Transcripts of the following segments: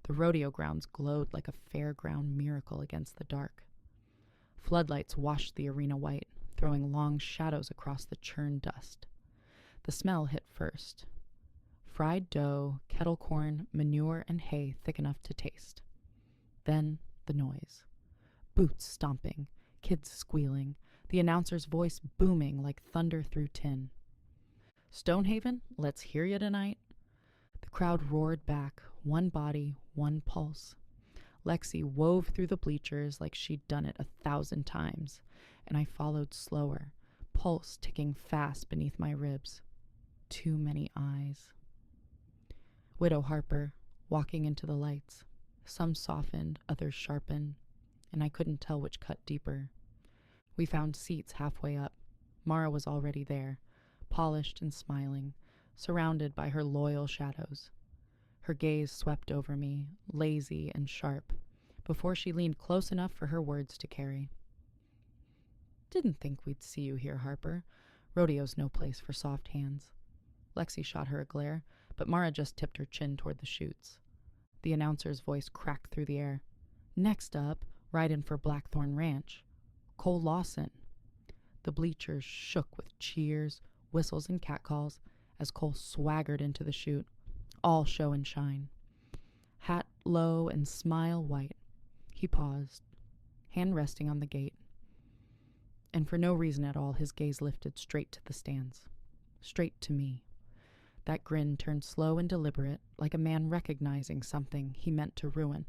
The rodeo grounds glowed like a fairground miracle against the dark. Floodlights washed the arena white, throwing long shadows across the churned dust. The smell hit first. Fried dough, kettle corn, manure, and hay thick enough to taste. Then the noise. Boots stomping, kids squealing, the announcer's voice booming like thunder through tin. "Stonehaven, let's hear you tonight." The crowd roared back, one body, one pulse. Lexi wove through the bleachers like she'd done it 1,000 times, and I followed slower, pulse ticking fast beneath my ribs. Too many eyes. Widow Harper, walking into the lights. Some softened, others sharpened, and I couldn't tell which cut deeper. We found seats halfway up. Mara was already there, polished and smiling, surrounded by her loyal shadows. Her gaze swept over me, lazy and sharp, before she leaned close enough for her words to carry. "Didn't think we'd see you here, Harper. Rodeo's no place for soft hands." Lexi shot her a glare, but Mara just tipped her chin toward the chutes. The announcer's voice cracked through the air. "Next up, riding for Blackthorn Ranch, Cole Lawson." The bleachers shook with cheers, whistles, and catcalls as Cole swaggered into the chute, all show and shine. Hat low and smile white. He paused, hand resting on the gate. And for no reason at all, his gaze lifted straight to the stands. Straight to me. That grin turned slow and deliberate, like a man recognizing something he meant to ruin.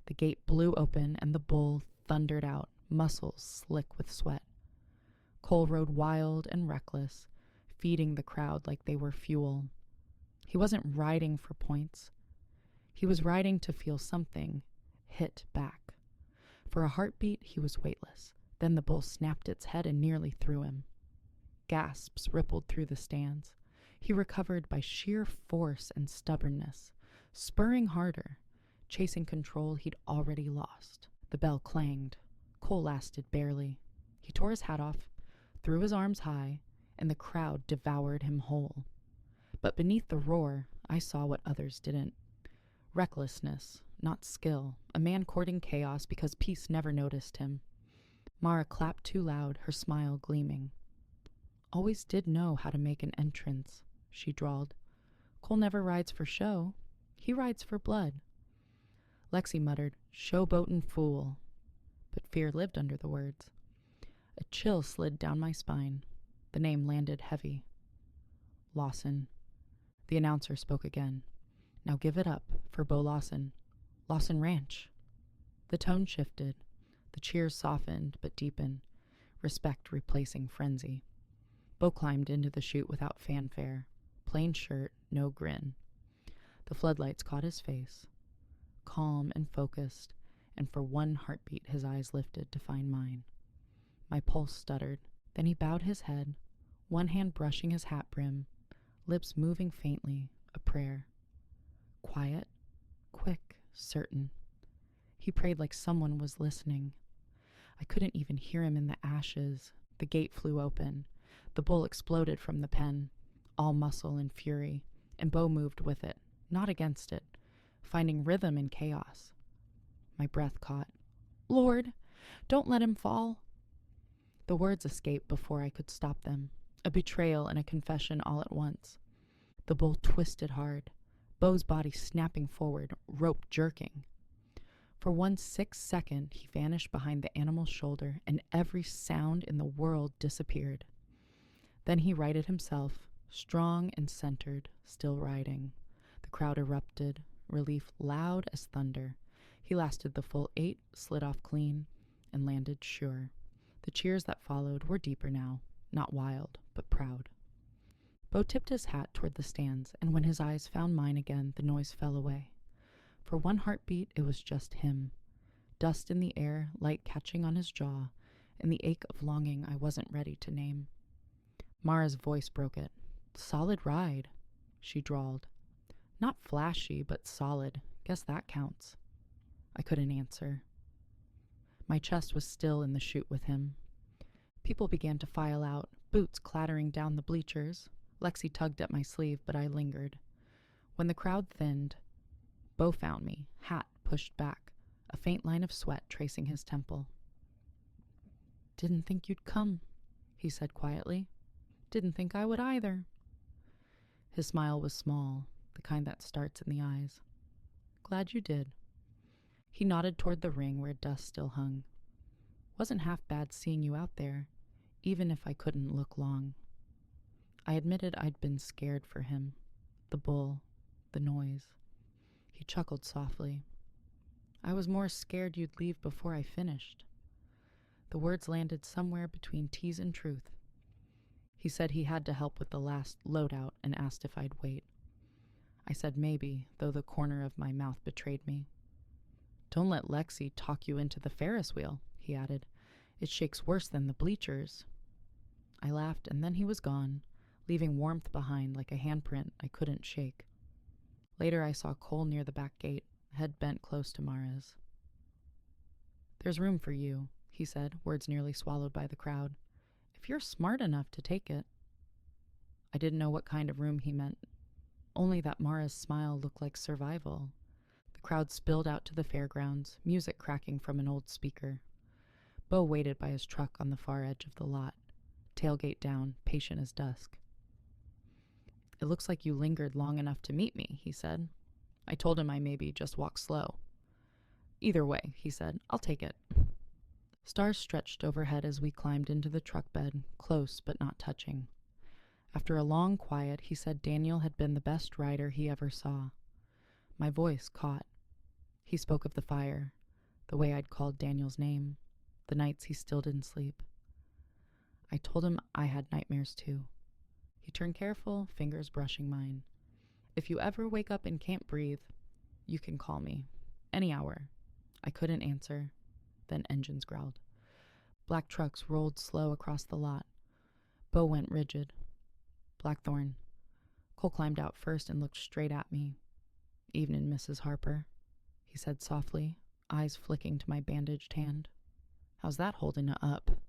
The gate blew open and the bull thundered out, muscles slick with sweat. Cole rode wild and reckless, feeding the crowd like they were fuel. He wasn't riding for points. He was riding to feel something hit back. For a heartbeat, he was weightless. Then the bull snapped its head and nearly threw him. Gasps rippled through the stands. He recovered by sheer force and stubbornness, spurring harder, chasing control he'd already lost. The bell clanged. Cole lasted barely. He tore his hat off, threw his arms high, and the crowd devoured him whole. But beneath the roar, I saw what others didn't. Recklessness, not skill, a man courting chaos because peace never noticed him. Mara clapped too loud, her smile gleaming. "Always did know how to make an entrance," she drawled. "Cole never rides for show. He rides for blood." Lexi muttered, "Showboatin' fool." But fear lived under the words. A chill slid down my spine. The name landed heavy. "Lawson." The announcer spoke again. "Now give it up for Bo Lawson. Lawson Ranch." The tone shifted. The cheers softened but deepened, respect replacing frenzy. Bo climbed into the chute without fanfare. Plain shirt, no grin. The floodlights caught his face. Calm and focused, and for one heartbeat his eyes lifted to find mine. My pulse stuttered. Then he bowed his head, one hand brushing his hat brim, lips moving faintly, a prayer. Quiet, quick, certain. He prayed like someone was listening. I couldn't even hear him in the ashes. The gate flew open. The bull exploded from the pen, all muscle and fury, and Bo moved with it, not against it, finding rhythm in chaos. My breath caught. "Lord, don't let him fall." The words escaped before I could stop them, a betrayal and a confession all at once. The bull twisted hard, Bo's body snapping forward, rope jerking. For 1 second, he vanished behind the animal's shoulder, and every sound in the world disappeared. Then he righted himself, strong and centered, still riding. The crowd erupted, relief loud as thunder. He lasted the full 8, slid off clean, and landed sure. The cheers that followed were deeper now, not wild, but proud. Bo tipped his hat toward the stands, and when his eyes found mine again, the noise fell away. For one heartbeat, it was just him. Dust in the air, light catching on his jaw, and the ache of longing I wasn't ready to name. Mara's voice broke it. "Solid ride," she drawled. "Not flashy, but solid. Guess that counts." I couldn't answer. My chest was still in the chute with him. People began to file out, boots clattering down the bleachers. Lexi tugged at my sleeve, but I lingered. When the crowd thinned, Bo found me, hat pushed back, a faint line of sweat tracing his temple. "Didn't think you'd come," he said quietly. "Didn't think I would either." His smile was small, the kind that starts in the eyes. "Glad you did." He nodded toward the ring where dust still hung. "Wasn't half bad seeing you out there, even if I couldn't look long." I admitted I'd been scared for him. The bull, the noise. He chuckled softly. "I was more scared you'd leave before I finished." The words landed somewhere between tease and truth. He said he had to help with the last loadout and asked if I'd wait. I said maybe, though the corner of my mouth betrayed me. "Don't let Lexi talk you into the Ferris wheel," he added. "It shakes worse than the bleachers." I laughed, and then he was gone, leaving warmth behind like a handprint I couldn't shake. Later I saw Cole near the back gate, head bent close to Mara's. "There's room for you," he said, words nearly swallowed by the crowd. "If you're smart enough to take it." I didn't know what kind of room he meant, only that Mara's smile looked like survival. The crowd spilled out to the fairgrounds, music cracking from an old speaker. Bo waited by his truck on the far edge of the lot, tailgate down, patient as dusk. "It looks like you lingered long enough to meet me," he said. I told him I maybe just walk slow. "Either way," he said, "I'll take it." Stars stretched overhead as we climbed into the truck bed, close but not touching. After a long quiet, he said Daniel had been the best rider he ever saw. My voice caught. He spoke of the fire, the way I'd called Daniel's name, the nights he still didn't sleep. I told him I had nightmares too. He turned careful, fingers brushing mine. "If you ever wake up and can't breathe, you can call me. Any hour." I couldn't answer. Then engines growled. Black trucks rolled slow across the lot. Bo went rigid. "Blackthorn." Cole climbed out first and looked straight at me. "Evening, Mrs. Harper," he said softly, eyes flicking to my bandaged hand. "How's that holding up?"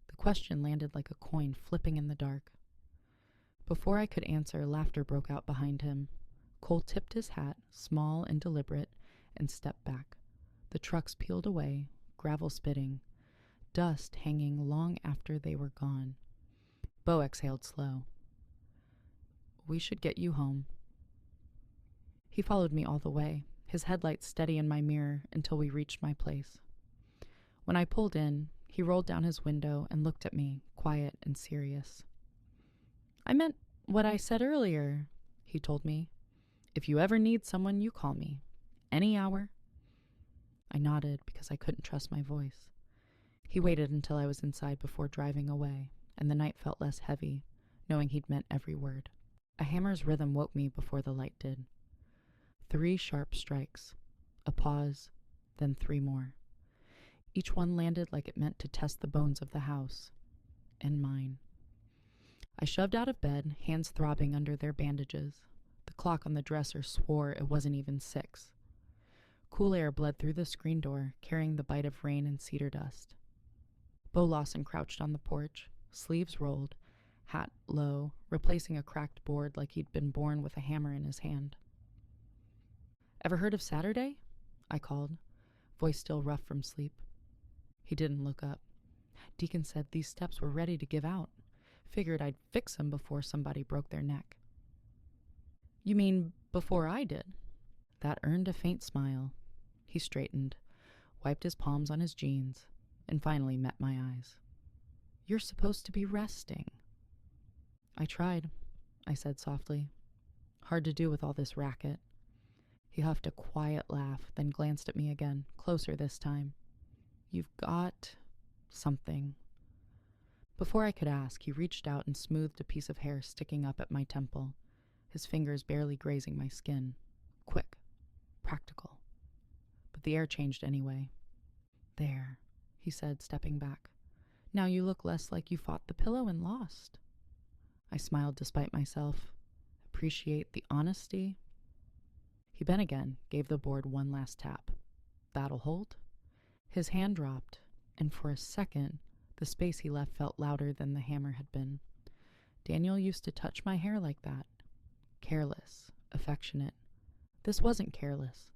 The question landed like a coin flipping in the dark. Before I could answer, laughter broke out behind him. Cole tipped his hat, small and deliberate, and stepped back. The trucks peeled away, gravel spitting, dust hanging long after they were gone. Bo exhaled slow. "We should get you home." He followed me all the way, his headlights steady in my mirror until we reached my place. When I pulled in, he rolled down his window and looked at me, quiet and serious. "I meant what I said earlier," he told me. "If you ever need someone, you call me. Any hour." I nodded because I couldn't trust my voice. He waited until I was inside before driving away, and the night felt less heavy, knowing he'd meant every word. A hammer's rhythm woke me before the light did. 3 sharp strikes, a pause, then 3 more. Each one landed like it meant to test the bones of the house, and mine. I shoved out of bed, hands throbbing under their bandages. The clock on the dresser swore it wasn't even 6. Cool air bled through the screen door, carrying the bite of rain and cedar dust. Bo Lawson crouched on the porch, sleeves rolled, hat low, replacing a cracked board like he'd been born with a hammer in his hand. "Ever heard of Saturday?" I called, voice still rough from sleep. He didn't look up. Deacon said these steps were ready to give out. Figured I'd fix them before somebody broke their neck. "You mean before I did?" That earned a faint smile. He straightened, wiped his palms on his jeans, and finally met my eyes. "You're supposed to be resting." "I tried," I said softly. "Hard to do with all this racket." He huffed a quiet laugh, then glanced at me again, closer this time. "You've got something." Before I could ask, he reached out and smoothed a piece of hair sticking up at my temple, his fingers barely grazing my skin. Quick, practical. But the air changed anyway. "There," he said, stepping back. "Now you look less like you fought the pillow and lost." I smiled despite myself. Appreciate the honesty. He bent again, gave the board one last tap. "That'll hold." His hand dropped, and for a second, the space he left felt louder than the hammer had been. Daniel used to touch my hair like that. Careless, affectionate. This wasn't careless.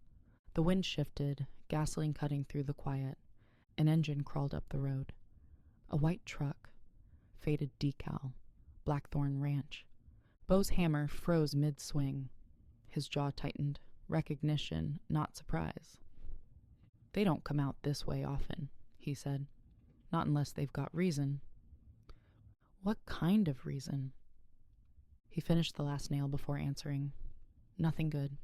The wind shifted, gasoline cutting through the quiet. An engine crawled up the road. A white truck. Faded decal. Blackthorn Ranch. Bo's hammer froze mid-swing. His jaw tightened. Recognition, not surprise. "They don't come out this way often," he said. "Not unless they've got reason." "What kind of reason?" He finished the last nail before answering. "Nothing good."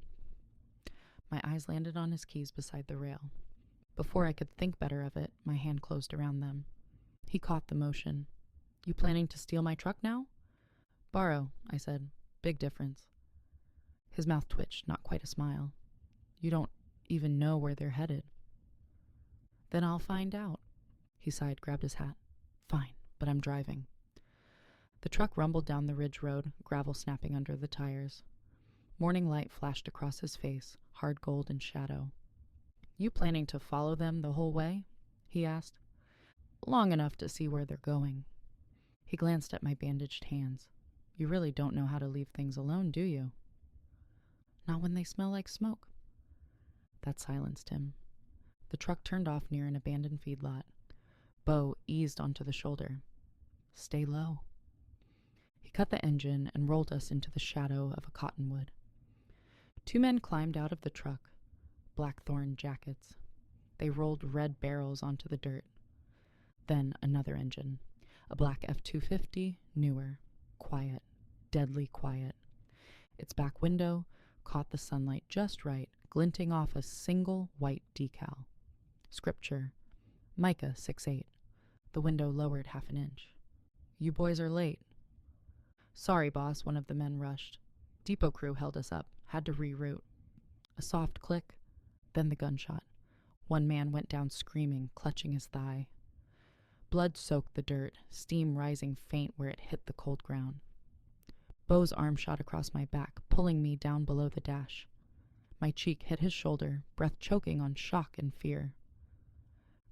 My eyes landed on his keys beside the rail. Before I could think better of it, my hand closed around them. He caught the motion. "You planning to steal my truck now?" "Borrow," I said. "Big difference." His mouth twitched, not quite a smile. "You don't even know where they're headed." "Then I'll find out." He sighed, grabbed his hat. "Fine, but I'm driving." The truck rumbled down the ridge road, gravel snapping under the tires. Morning light flashed across his face, hard gold in shadow. "You planning to follow them the whole way?" he asked. "Long enough to see where they're going." He glanced at my bandaged hands. "You really don't know how to leave things alone, do you?" "Not when they smell like smoke." That silenced him. The truck turned off near an abandoned feedlot. Bo eased onto the shoulder. "Stay low." He cut the engine and rolled us into the shadow of a cottonwood. Two men climbed out of the truck, blackthorn jackets. They rolled red barrels onto the dirt. Then another engine, a black F-250, newer, quiet, deadly quiet. Its back window caught the sunlight just right, glinting off a single white decal. Scripture, Micah 6:8. The window lowered half an inch. "You boys are late." "Sorry, boss," one of the men rushed. Depot crew held us up, had to reroute. A soft click, then the gunshot. One man went down screaming, clutching his thigh. Blood soaked the dirt, steam rising faint where it hit the cold ground. Bo's arm shot across my back, pulling me down below the dash. My cheek hit his shoulder, breath choking on shock and fear.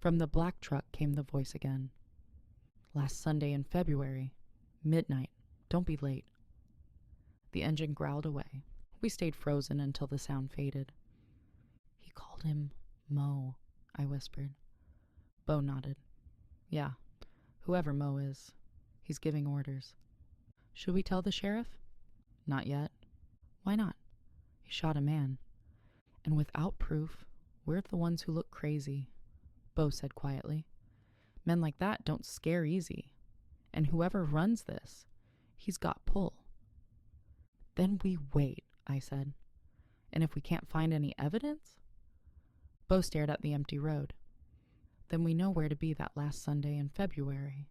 From the black truck came the voice again. "Last Sunday in February. Midnight. Don't be late." The engine growled away. We stayed frozen until the sound faded. "He called him Mo," I whispered. Bo nodded. "Yeah, whoever Mo is. He's giving orders." "Should we tell the sheriff?" "Not yet." "Why not?" "He shot a man. And without proof, we're the ones who look crazy," Bo said quietly. "Men like that don't scare easy. And whoever runs this, he's got pull." "Then we wait," I said. "And if we can't find any evidence?" Bo stared at the empty road. "Then we know where to be that last Sunday in February."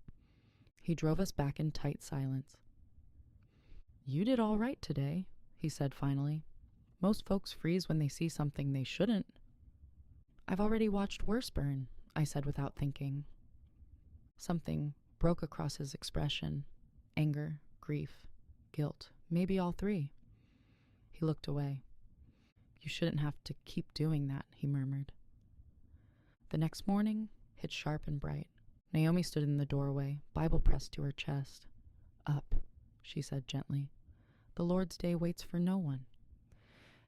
He drove us back in tight silence. "You did all right today," he said finally. "Most folks freeze when they see something they shouldn't." "I've already watched worse burn," I said without thinking. Something broke across his expression. Anger, grief, guilt, maybe all three. He looked away. "You shouldn't have to keep doing that," he murmured. The next morning hit sharp and bright. Naomi stood in the doorway, Bible pressed to her chest. "Up," she said gently. "The Lord's day waits for no one."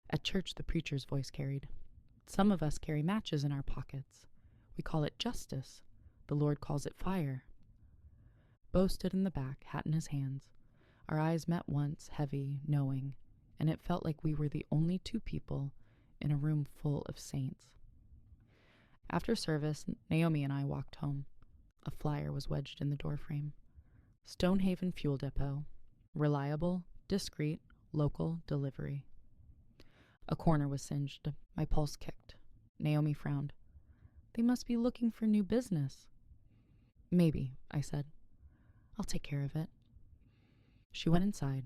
At church, the preacher's voice carried. "Some of us carry matches in our pockets. We call it justice. The Lord calls it fire." Bo stood in the back, hat in his hands. Our eyes met once, heavy, knowing, and it felt like we were the only two people in a room full of saints. After service, Naomi and I walked home. A flyer was wedged in the doorframe. Stonehaven Fuel Depot. Reliable, discreet, local delivery. A corner was singed. My pulse kicked. Naomi frowned. "They must be looking for new business." "Maybe," I said. "I'll take care of it." She went inside.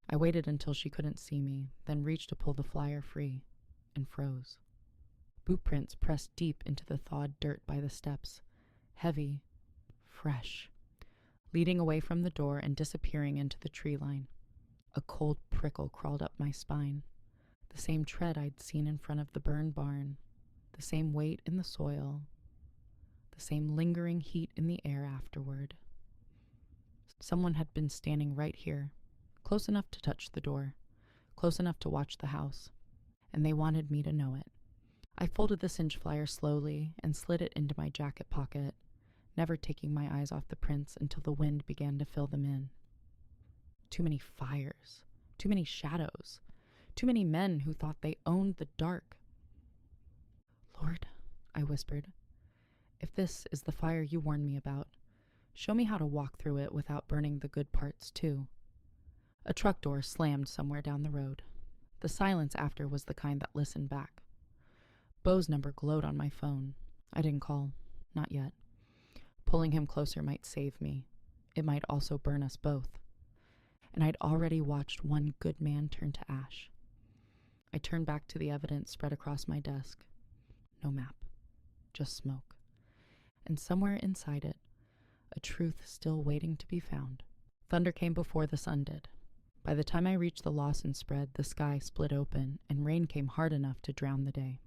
I waited until she couldn't see me, then reached to pull the flyer free, and froze. Boot prints pressed deep into the thawed dirt by the steps, heavy, fresh, leading away from the door and disappearing into the tree line. A cold prickle crawled up my spine. The same tread I'd seen in front of the burned barn, the same weight in the soil, the same lingering heat in the air afterward. Someone had been standing right here, close enough to touch the door, close enough to watch the house, and they wanted me to know it. I folded the cinch flyer slowly and slid it into my jacket pocket, never taking my eyes off the prints until the wind began to fill them in. Too many fires, too many shadows, too many men who thought they owned the dark. Lord, I whispered, if this is the fire you warned me about, show me how to walk through it without burning the good parts too. A truck door slammed somewhere down the road. The silence after was the kind that listened back. Beau's number glowed on my phone. I didn't call. Not yet. Pulling him closer might save me. It might also burn us both. And I'd already watched one good man turn to ash. I turned back to the evidence spread across my desk. No map. Just smoke. And somewhere inside it, a truth still waiting to be found. Thunder came before the sun did. By the time I reached the Lawson spread, the sky split open, and rain came hard enough to drown the day.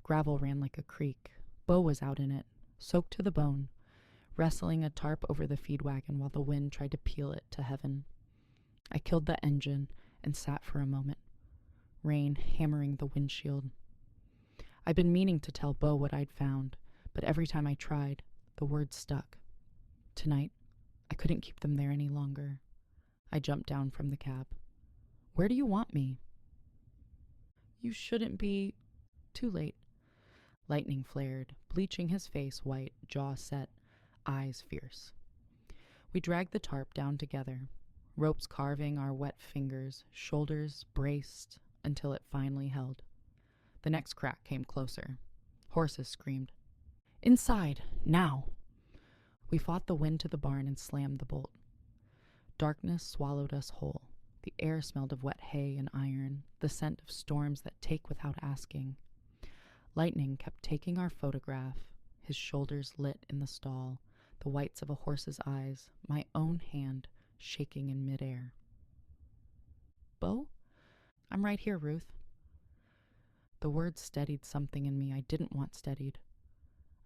Gravel ran like a creek. Beau was out in it, soaked to the bone, wrestling a tarp over the feed wagon while the wind tried to peel it to heaven. I killed the engine and sat for a moment, rain hammering the windshield. I'd been meaning to tell Beau what I'd found, but every time I tried, the words stuck. Tonight, I couldn't keep them there any longer. I jumped down from the cab. Where do you want me? You shouldn't be... Too late. Lightning flared, bleaching his face white, jaw set, eyes fierce. We dragged the tarp down together, ropes carving our wet fingers, shoulders braced until it finally held. The next crack came closer. Horses screamed. Inside, now! We fought the wind to the barn and slammed the bolt. Darkness swallowed us whole. The air smelled of wet hay and iron, the scent of storms that take without asking. Lightning kept taking our photograph, his shoulders lit in the stall, the whites of a horse's eyes, my own hand shaking in midair. Beau? I'm right here, Ruth. The words steadied something in me I didn't want steadied.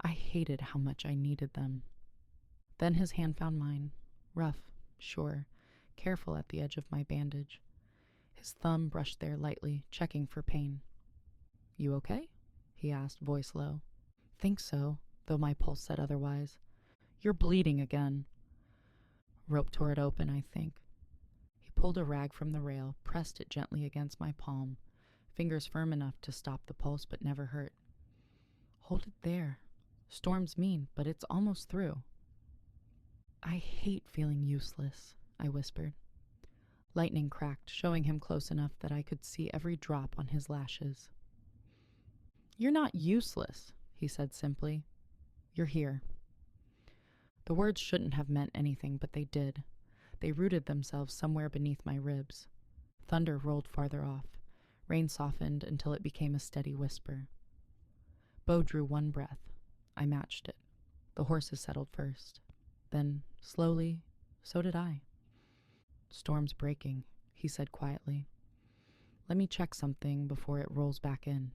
I hated how much I needed them. Then his hand found mine, rough, sure, careful at the edge of my bandage. His thumb brushed there lightly, checking for pain. You okay? He asked, voice low. Think so, though my pulse said otherwise. You're bleeding again. Rope tore it open, I think. He pulled a rag from the rail, pressed it gently against my palm, fingers firm enough to stop the pulse but never hurt. Hold it there. Storm's mean, but it's almost through. I hate feeling useless, I whispered. Lightning cracked, showing him close enough that I could see every drop on his lashes. You're not useless, he said simply. You're here. The words shouldn't have meant anything, but they did. They rooted themselves somewhere beneath my ribs. Thunder rolled farther off. Rain softened until it became a steady whisper. Beau drew one breath. I matched it. The horses settled first. Then, slowly, so did I. Storm's breaking, he said quietly. Let me check something before it rolls back in.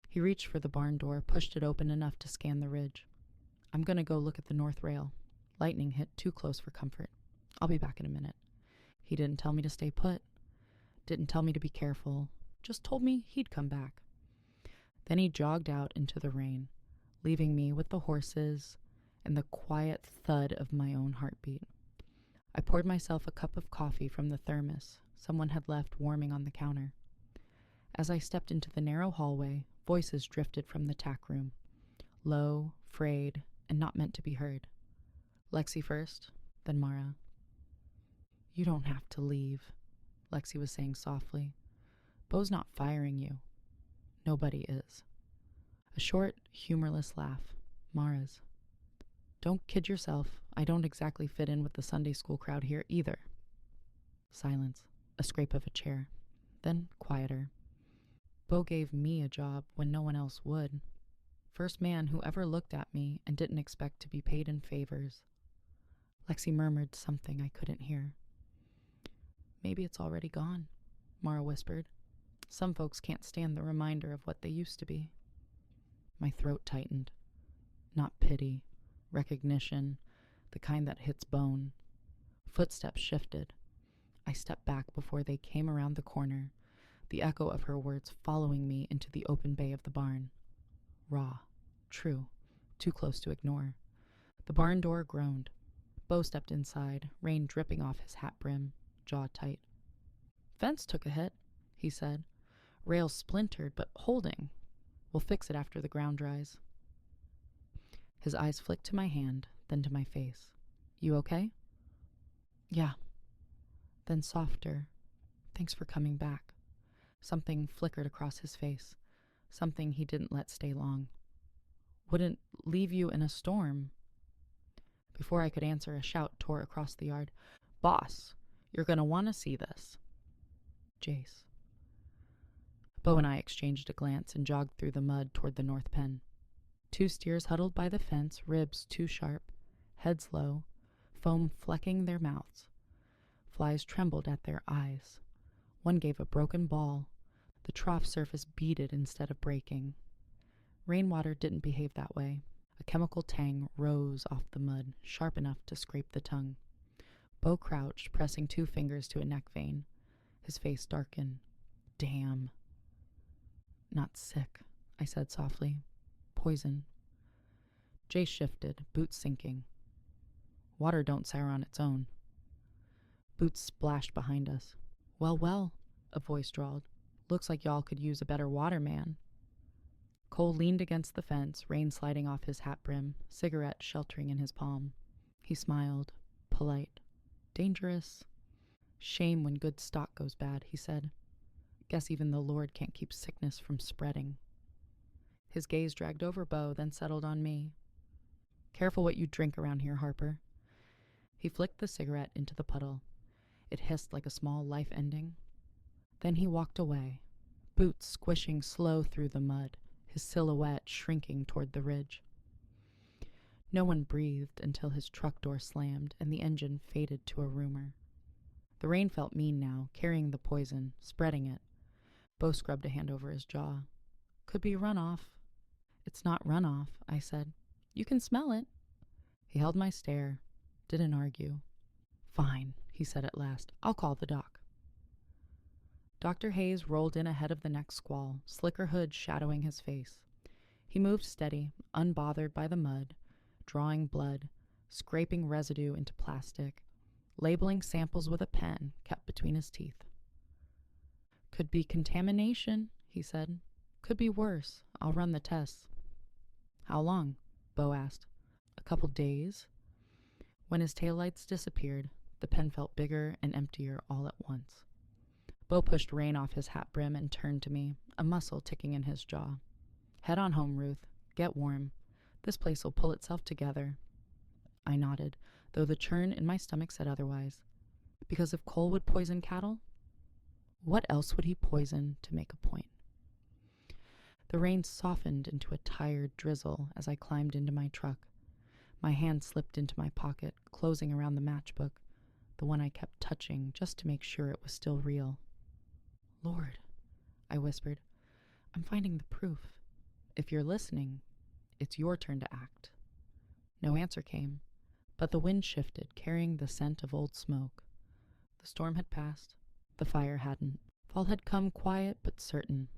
He reached for the barn door, pushed it open enough to scan the ridge. I'm going to go look at the north rail. Lightning hit too close for comfort. I'll be back in a minute. He didn't tell me to stay put. Didn't tell me to be careful. Just told me he'd come back. Then he jogged out into the rain, leaving me with the horses and the quiet thud of my own heartbeat. I poured myself a cup of coffee from the thermos someone had left warming on the counter. As I stepped into the narrow hallway, voices drifted from the tack room, low, frayed, and not meant to be heard. Lexi first, then Mara. You don't have to leave, Lexi was saying softly. Beau's not firing you. Nobody is. A short, humorless laugh. Mara's. Don't kid yourself. I don't exactly fit in with the Sunday school crowd here either. Silence. A scrape of a chair. Then quieter. Beau gave me a job when no one else would. First man who ever looked at me and didn't expect to be paid in favors. Lexi murmured something I couldn't hear. Maybe it's already gone, Mara whispered. Some folks can't stand the reminder of what they used to be. My throat tightened. Not pity, recognition, the kind that hits bone. Footsteps shifted. I stepped back before they came around the corner, the echo of her words following me into the open bay of the barn. Raw. True. Too close to ignore. The barn door groaned. Bo stepped inside, rain dripping off his hat brim, jaw tight. "Fence took a hit," he said. "Rails splintered, but holding. We'll fix it after the ground dries." His eyes flicked to my hand, then to my face. "You okay?" "Yeah." Then softer. "Thanks for coming back." Something flickered across his face. Something he didn't let stay long. "Wouldn't leave you in a storm." Before I could answer, a shout tore across the yard. "Boss, you're going to want to see this." Jace. Bo and I exchanged a glance and jogged through the mud toward the north pen. 2 steers huddled by the fence, ribs too sharp, heads low, foam flecking their mouths. Flies trembled at their eyes. One gave a broken bawl. The trough surface beaded instead of breaking. Rainwater didn't behave that way. A chemical tang rose off the mud, sharp enough to scrape the tongue. Bo crouched, pressing 2 fingers to a neck vein. His face darkened. "Damn." "Not sick," I said softly. "Poison." Jay shifted, boots sinking. "Water don't sour on its own." Boots splashed behind us. Well, well," a voice drawled. "Looks like y'all could use a better waterman." Cole leaned against the fence, rain sliding off his hat brim, cigarette sheltering in his palm. He smiled, polite. "Dangerous." "Shame when good stock goes bad," he said. "Guess even the Lord can't keep sickness from spreading." His gaze dragged over Bo, then settled on me. "Careful what you drink around here, Harper." He flicked the cigarette into the puddle. It hissed like a small life ending. Then he walked away, boots squishing slow through the mud, his silhouette shrinking toward the ridge. No one breathed until his truck door slammed and the engine faded to a rumor. The rain felt mean now, carrying the poison, spreading it. Bo scrubbed a hand over his jaw. "Could be runoff." "It's not runoff," I said. "You can smell it." He held my stare, didn't argue. "Fine," he said at last. "I'll call the doc." Dr. Hayes rolled in ahead of the next squall, slicker hood shadowing his face. He moved steady, unbothered by the mud, drawing blood, scraping residue into plastic, labeling samples with a pen kept between his teeth. "Could be contamination," he said. "Could be worse. I'll run the tests." "How long?" Bo asked. "A couple days." When his taillights disappeared, the pen felt bigger and emptier all at once. Bo pushed rain off his hat brim and turned to me, a muscle ticking in his jaw. "Head on home, Ruth. Get warm. This place will pull itself together." I nodded, though the churn in my stomach said otherwise. Because if Cole would poison cattle, what else would he poison to make a point? The rain softened into a tired drizzle as I climbed into my truck. My hand slipped into my pocket, closing around the matchbook, the one I kept touching just to make sure it was still real. "Lord," I whispered, "I'm finding the proof. If you're listening, it's your turn to act." No answer came, but the wind shifted, carrying the scent of old smoke. The storm had passed. The fire hadn't. Fall had come quiet but certain,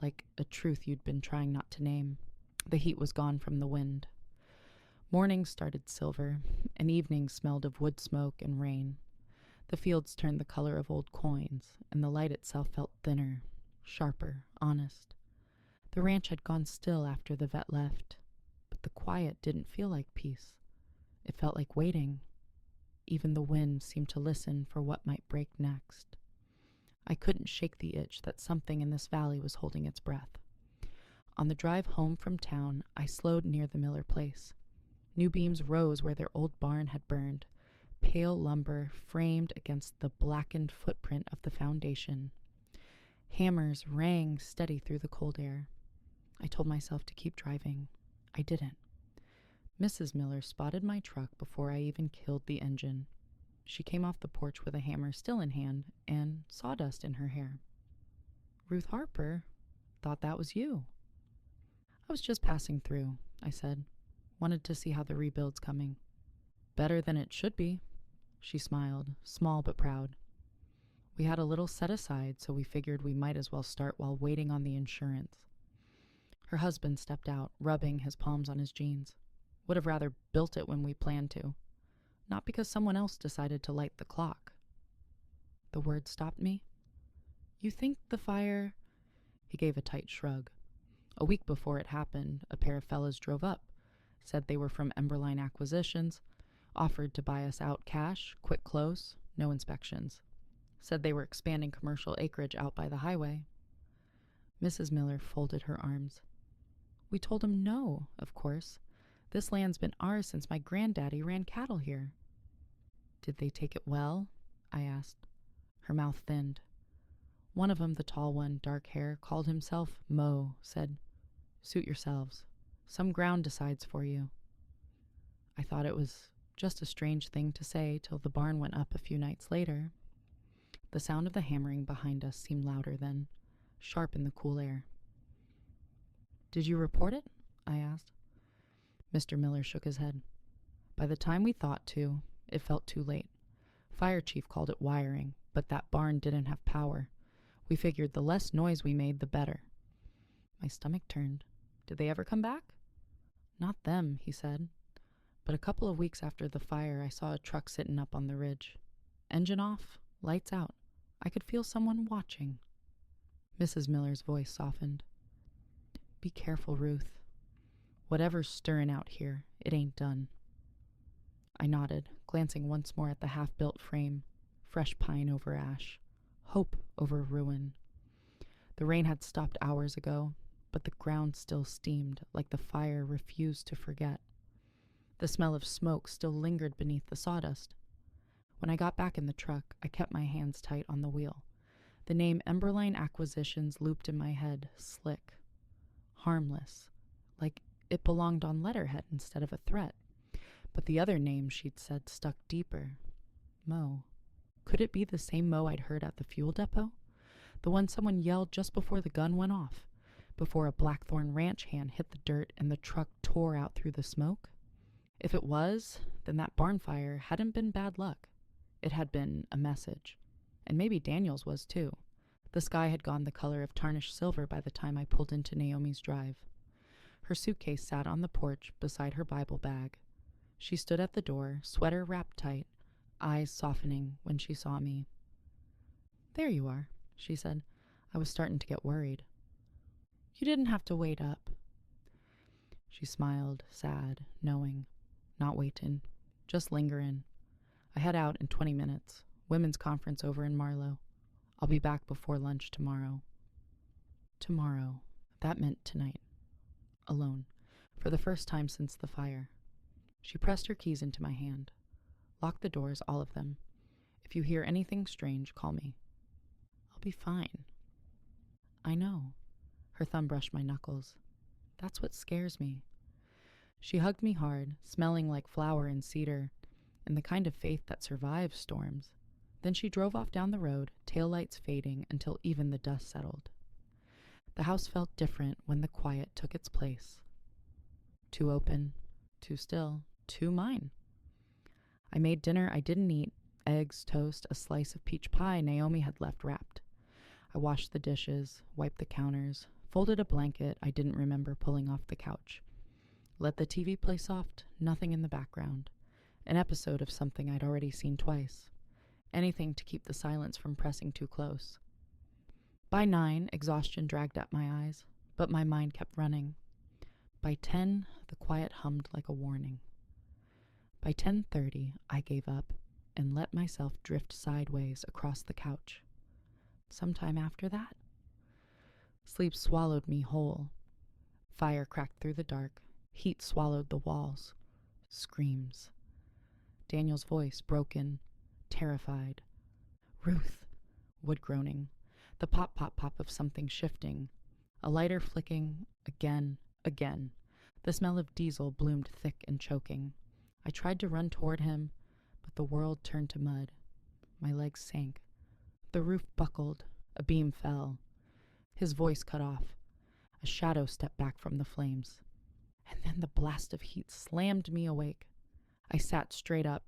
like a truth you'd been trying not to name. The heat was gone from the wind. Mornings started silver, and evenings smelled of wood smoke and rain. The fields turned the color of old coins, and the light itself felt thinner, sharper, honest. The ranch had gone still after the vet left, but the quiet didn't feel like peace. It felt like waiting. Even the wind seemed to listen for what might break next. I couldn't shake the itch that something in this valley was holding its breath. On the drive home from town, I slowed near the Miller place. New beams rose where their old barn had burned, pale lumber framed against the blackened footprint of the foundation. Hammers rang steady through the cold air. I told myself to keep driving. I didn't. Mrs. Miller spotted my truck before I even killed the engine. She came off the porch with a hammer still in hand and sawdust in her hair. "Ruth Harper, thought that was you." "I was just passing through," I said. "Wanted to see how the rebuild's coming." "Better than it should be." She smiled, small but proud. We had a little set aside, so we figured we might as well start while waiting on the insurance. Her husband stepped out, rubbing his palms on his jeans. Would have rather built it when we planned to. Not because someone else decided to light the clock. The word stopped me. You think the fire... He gave a tight shrug. A week before it happened, a pair of fellas drove up, said they were from Emberline Acquisitions, offered to buy us out cash, quick close, no inspections. Said they were expanding commercial acreage out by the highway. Mrs. Miller folded her arms. We told him no, of course. This land's been ours since my granddaddy ran cattle here. Did they take it well? I asked. Her mouth thinned. One of them, the tall one, dark hair, called himself Mo, said, Suit yourselves. Some ground decides for you. I thought it was just a strange thing to say till the barn went up a few nights later. The sound of the hammering behind us seemed louder then, sharp in the cool air. Did you report it? I asked. Mr. Miller shook his head. By the time we thought to, it felt too late. Fire chief called it wiring, but that barn didn't have power. We figured the less noise we made, the better. My stomach turned. Did they ever come back? Not them, he said. But a couple of weeks after the fire, I saw a truck sitting up on the ridge. Engine off, lights out. I could feel someone watching. Mrs. Miller's voice softened. Be careful, Ruth. Whatever's stirring out here, it ain't done. I nodded, glancing once more at the half-built frame. Fresh pine over ash. Hope over ruin. The rain had stopped hours ago, but the ground still steamed, like the fire refused to forget. The smell of smoke still lingered beneath the sawdust. When I got back in the truck, I kept my hands tight on the wheel. The name Emberline Acquisitions looped in my head, slick. Harmless. Like it belonged on letterhead instead of a threat. But the other name she'd said stuck deeper. Mo. Could it be the same Mo I'd heard at the fuel depot? The one someone yelled just before the gun went off, before a Blackthorn Ranch hand hit the dirt and the truck tore out through the smoke? If it was, then that barn fire hadn't been bad luck. It had been a message. And maybe Daniel's was too. The sky had gone the color of tarnished silver by the time I pulled into Naomi's drive. Her suitcase sat on the porch beside her Bible bag. She stood at the door, sweater wrapped tight, eyes softening when she saw me. There you are, she said. I was starting to get worried. You didn't have to wait up. She smiled, sad, knowing. Not waitin', just lingerin'. I head out in 20 minutes. Women's conference over in Marlow. I'll be back before lunch tomorrow. Tomorrow. That meant tonight. Alone. For the first time since the fire. She pressed her keys into my hand. Lock the doors, all of them. If you hear anything strange, call me. I'll be fine. I know. Her thumb brushed my knuckles. That's what scares me. She hugged me hard, smelling like flower and cedar, and the kind of faith that survives storms. Then she drove off down the road, taillights fading until even the dust settled. The house felt different when the quiet took its place. Too open, too still, too mine. I made dinner I didn't eat, eggs, toast, a slice of peach pie Naomi had left wrapped. I washed the dishes, wiped the counters, folded a blanket I didn't remember pulling off the couch. Let the TV play soft, nothing in the background. An episode of something I'd already seen twice. Anything to keep the silence from pressing too close. By 9, exhaustion dragged at my eyes, but my mind kept running. By 10, the quiet hummed like a warning. By 10:30, I gave up and let myself drift sideways across the couch. Sometime after that, sleep swallowed me whole. Fire cracked through the dark. Heat swallowed the walls. Screams. Daniel's voice, broken, terrified. Ruth! Wood groaning. The pop, pop, pop of something shifting. A lighter flicking. Again. The smell of diesel bloomed thick and choking. I tried to run toward him, but the world turned to mud. My legs sank. The roof buckled. A beam fell. His voice cut off. A shadow stepped back from the flames. And then the blast of heat slammed me awake. I sat straight up,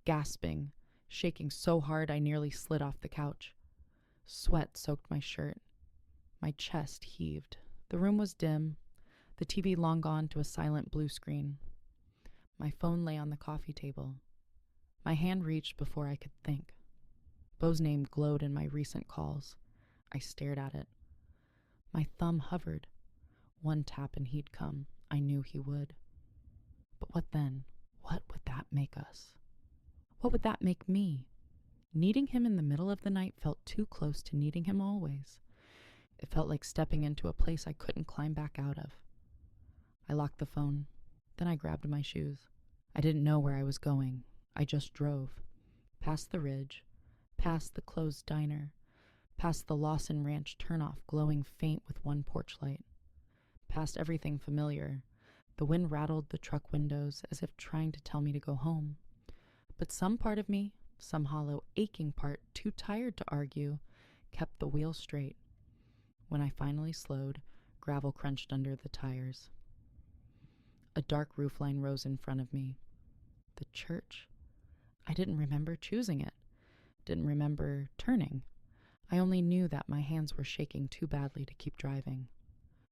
gasping, shaking so hard I nearly slid off the couch. Sweat soaked my shirt. My chest heaved. The room was dim, the TV long gone to a silent blue screen. My phone lay on the coffee table. My hand reached before I could think. Beau's name glowed in my recent calls. I stared at it. My thumb hovered. One tap and he'd come. I knew he would. But what then? What would that make us? What would that make me? Needing him in the middle of the night felt too close to needing him always. It felt like stepping into a place I couldn't climb back out of. I locked the phone. Then I grabbed my shoes. I didn't know where I was going. I just drove. Past the ridge, past the closed diner, past the Lawson Ranch turnoff glowing faint with one porch light, past everything familiar. The wind rattled the truck windows as if trying to tell me to go home. But some part of me, some hollow, aching part, too tired to argue, kept the wheel straight. When I finally slowed, gravel crunched under the tires. A dark roofline rose in front of me. The church. I didn't remember choosing it. Didn't remember turning. I only knew that my hands were shaking too badly to keep driving.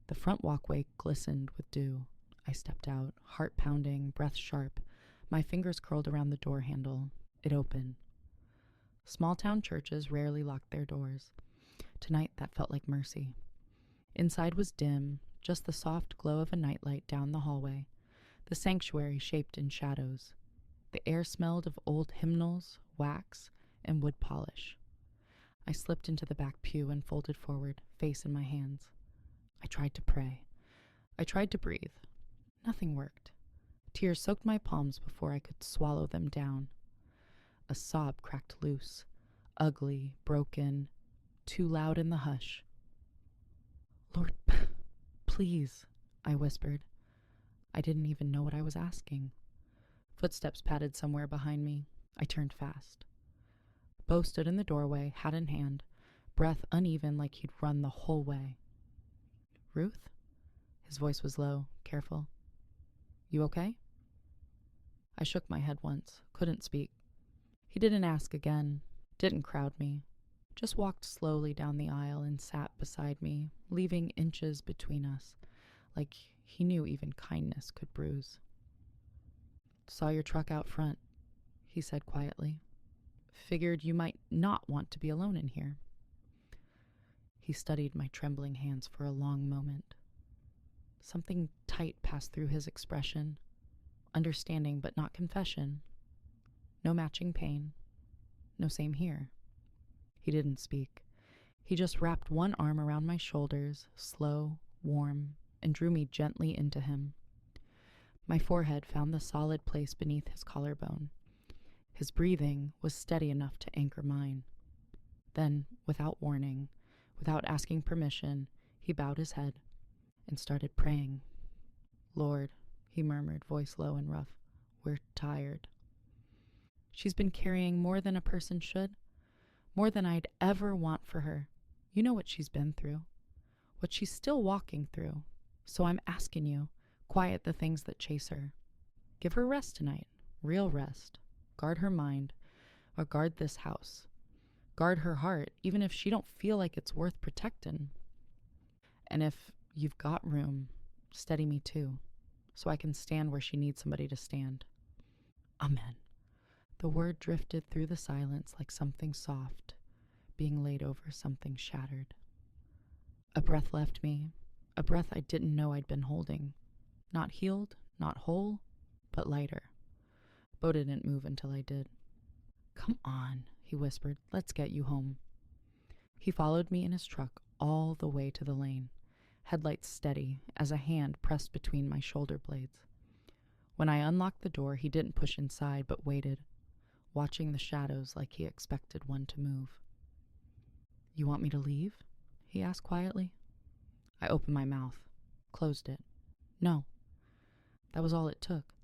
The front walkway glistened with dew. I stepped out, heart pounding, breath sharp. My fingers curled around the door handle. It opened. Small-town churches rarely locked their doors. Tonight, that felt like mercy. Inside was dim, just the soft glow of a nightlight down the hallway, the sanctuary shaped in shadows. The air smelled of old hymnals, wax, and wood polish. I slipped into the back pew and folded forward, face in my hands. I tried to pray. I tried to breathe. Nothing worked. Tears soaked my palms before I could swallow them down. A sob cracked loose, ugly, broken, too loud in the hush. "Lord, please," I whispered. I didn't even know what I was asking. Footsteps padded somewhere behind me. I turned fast. Beau stood in the doorway, hat in hand, breath uneven like he'd run the whole way. "Ruth?" His voice was low, careful. "You okay?" I shook my head once, couldn't speak. He didn't ask again, didn't crowd me, just walked slowly down the aisle and sat beside me, leaving inches between us, like he knew even kindness could bruise. "Saw your truck out front," he said quietly. "Figured you might not want to be alone in here." He studied my trembling hands for a long moment. Something tight passed through his expression, understanding but not confession. No matching pain. No same here. He didn't speak. He just wrapped one arm around my shoulders, slow, warm, and drew me gently into him. My forehead found the solid place beneath his collarbone. His breathing was steady enough to anchor mine. Then, without warning, without asking permission, he bowed his head and started praying. "Lord," he murmured, voice low and rough, "we're tired." She's been carrying more than a person should, more than I'd ever want for her. You know what she's been through, what she's still walking through. So I'm asking you, quiet the things that chase her. Give her rest tonight, real rest. Guard her mind, or guard this house. Guard her heart, even if she don't feel like it's worth protecting. And if you've got room, steady me too, so I can stand where she needs somebody to stand. Amen. The word drifted through the silence like something soft, being laid over something shattered. A breath left me, a breath I didn't know I'd been holding. Not healed, not whole, but lighter. Beau didn't move until I did. "Come on," he whispered. "Let's get you home." He followed me in his truck all the way to the lane, headlights steady as a hand pressed between my shoulder blades. When I unlocked the door, he didn't push inside, but waited, watching the shadows like he expected one to move. "You want me to leave?" he asked quietly. I opened my mouth, closed it. No. That was all it took.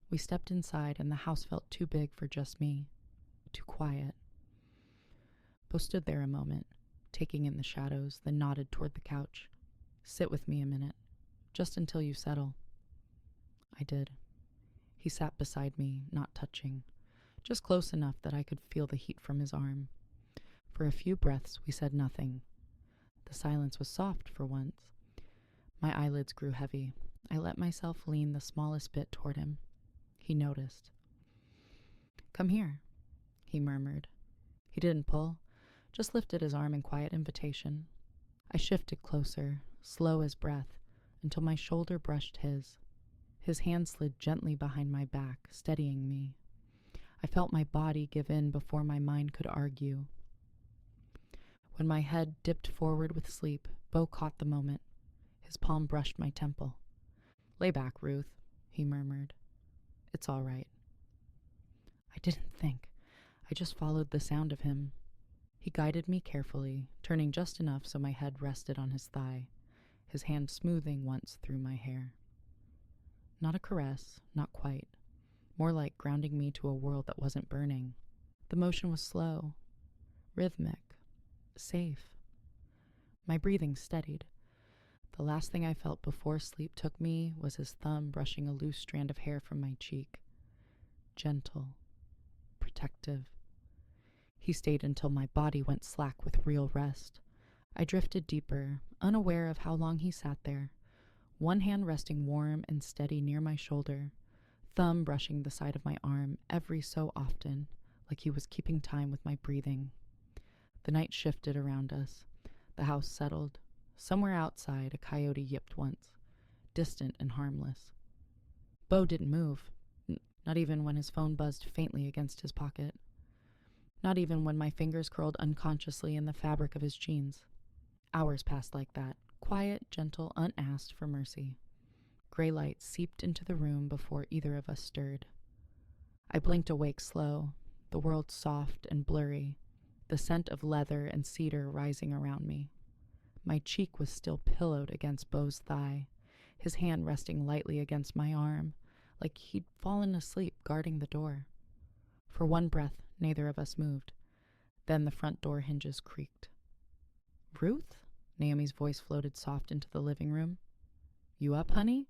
We stepped inside, and the house felt too big for just me, too quiet. Beau stood there a moment, taking in the shadows, then nodded toward the couch. "Sit with me a minute, just until you settle." I did. He sat beside me, not touching, just close enough that I could feel the heat from his arm. For For a few breaths we said nothing. The silence was soft for once. My eyelids grew heavy. I let myself lean the smallest bit toward him. He noticed. "Come here," he murmured. He didn't pull, just lifted his arm in quiet invitation. I shifted closer, slow as breath, until my shoulder brushed his. His hand slid gently behind my back, steadying me. I felt my body give in before my mind could argue. When my head dipped forward with sleep, Beau caught the moment. His palm brushed my temple. "Lay back, Ruth," he murmured. "It's all right." I didn't think. I just followed the sound of him. He guided me carefully, turning just enough so my head rested on his thigh, his hand smoothing once through my hair. Not a caress, not quite. More like grounding me to a world that wasn't burning. The motion was slow, rhythmic, safe. My breathing steadied. The last thing I felt before sleep took me was his thumb brushing a loose strand of hair from my cheek. Gentle, protective. He stayed until my body went slack with real rest. I drifted deeper, unaware of how long he sat there, one hand resting warm and steady near my shoulder, thumb brushing the side of my arm every so often, like he was keeping time with my breathing. The night shifted around us. The house settled. Somewhere outside, a coyote yipped once, distant and harmless. Beau didn't move, not even when his phone buzzed faintly against his pocket. Not even when my fingers curled unconsciously in the fabric of his jeans. Hours passed like that, quiet, gentle, unasked for mercy. Gray light seeped into the room before either of us stirred. I blinked awake slow, the world soft and blurry, the scent of leather and cedar rising around me. My cheek was still pillowed against Beau's thigh, his hand resting lightly against my arm, like he'd fallen asleep guarding the door. For one breath, neither of us moved. Then the front door hinges creaked. "Ruth?" Naomi's voice floated soft into the living room. "You up, honey?"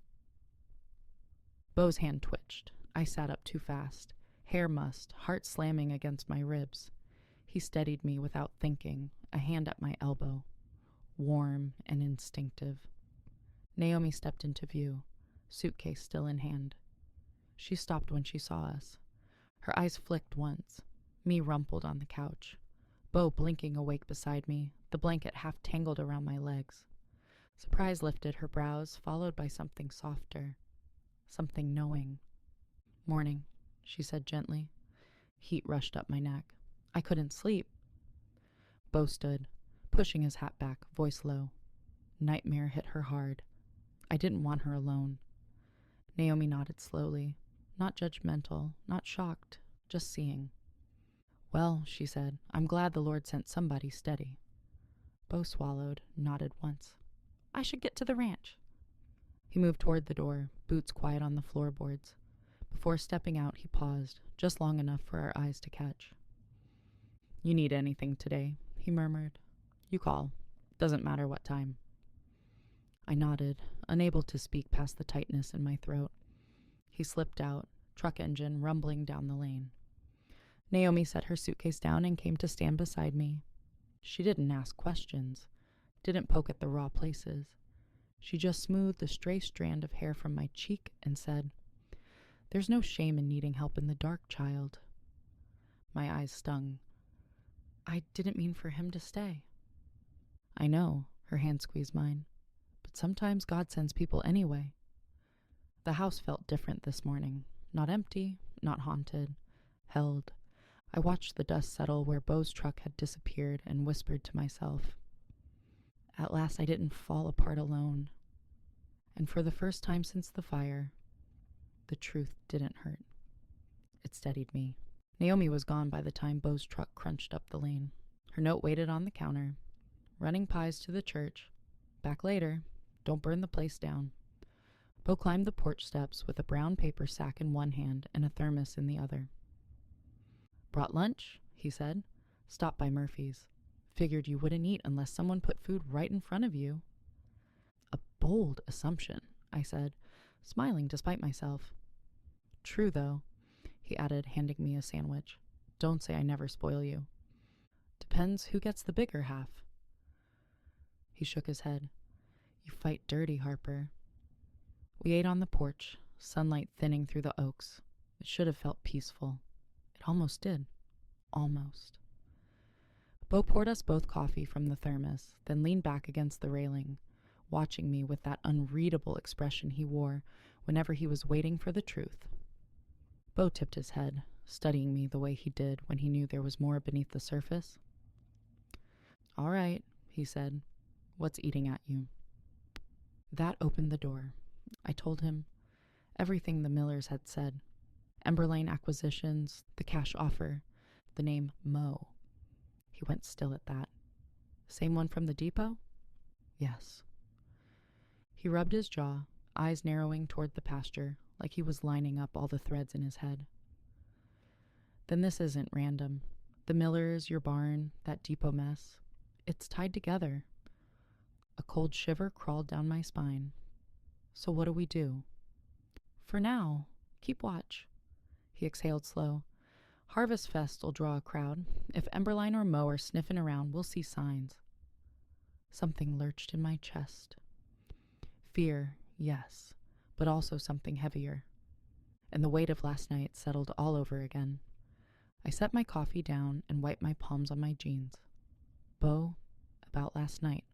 Beau's hand twitched. I sat up too fast, hair mussed, heart slamming against my ribs. He steadied me without thinking, a hand at my elbow. Warm and instinctive. Naomi stepped into view, suitcase still in hand. She stopped when she saw us. Her eyes flicked once, me rumpled on the couch, Beau blinking awake beside me, the blanket half tangled around my legs. Surprise lifted her brows, followed by something softer, something knowing. "Morning," she said gently. Heat rushed up my neck. I couldn't sleep. Beau stood, pushing his hat back, voice low. Nightmare hit her hard. I didn't want her alone. Naomi nodded slowly, not judgmental, not shocked, just seeing. "Well," she said, "I'm glad the Lord sent somebody steady." Beau swallowed, nodded once. "I should get to the ranch." He moved toward the door, boots quiet on the floorboards. Before stepping out, he paused, just long enough for our eyes to catch. "You need anything today," he murmured. "You call. Doesn't matter what time." I nodded, unable to speak past the tightness in my throat. He slipped out, truck engine rumbling down the lane. Naomi set her suitcase down and came to stand beside me. She didn't ask questions, didn't poke at the raw places. She just smoothed a stray strand of hair from my cheek and said, "There's no shame in needing help in the dark, child." My eyes stung. "I didn't mean for him to stay." "I know," her hand squeezed mine, "but sometimes God sends people anyway." The house felt different this morning. Not empty, not haunted, held. I watched the dust settle where Beau's truck had disappeared and whispered to myself, "At last I didn't fall apart alone." And for the first time since the fire, the truth didn't hurt. It steadied me. Naomi was gone by the time Beau's truck crunched up the lane. Her note waited on the counter. "Running pies to the church. Back later. Don't burn the place down." Beau climbed the porch steps with a brown paper sack in one hand and a thermos in the other. "Brought lunch?" he said. "Stopped by Murphy's. Figured you wouldn't eat unless someone put food right in front of you." "A bold assumption," I said, smiling despite myself. "True, though," he added, handing me a sandwich. "Don't say I never spoil you." Depends who gets the bigger half. He shook his head. You fight dirty, Harper. We ate on the porch, sunlight thinning through the oaks. It should have felt peaceful. It almost did. Almost. Bo poured us both coffee from the thermos, then leaned back against the railing, watching me with that unreadable expression he wore whenever he was waiting for the truth. Bo tipped his head, studying me the way he did when he knew there was more beneath the surface. All right, he said. What's eating at you? That opened the door. I told him everything the Millers had said. Emberlane acquisitions, the cash offer, the name Mo. He went still at that. Same one from the depot? Yes. He rubbed his jaw, eyes narrowing toward the pasture, like he was lining up all the threads in his head. Then this isn't random. The Millers, your barn, that depot mess. It's tied together. A cold shiver crawled down my spine. So what do we do? For now, keep watch. He exhaled slow. Harvest Fest'll draw a crowd. If Emberline or Mo are sniffing around, we'll see signs. Something lurched in my chest. Fear, yes, but also something heavier. And the weight of last night settled all over again. I set my coffee down and wiped my palms on my jeans. Bo, about last night.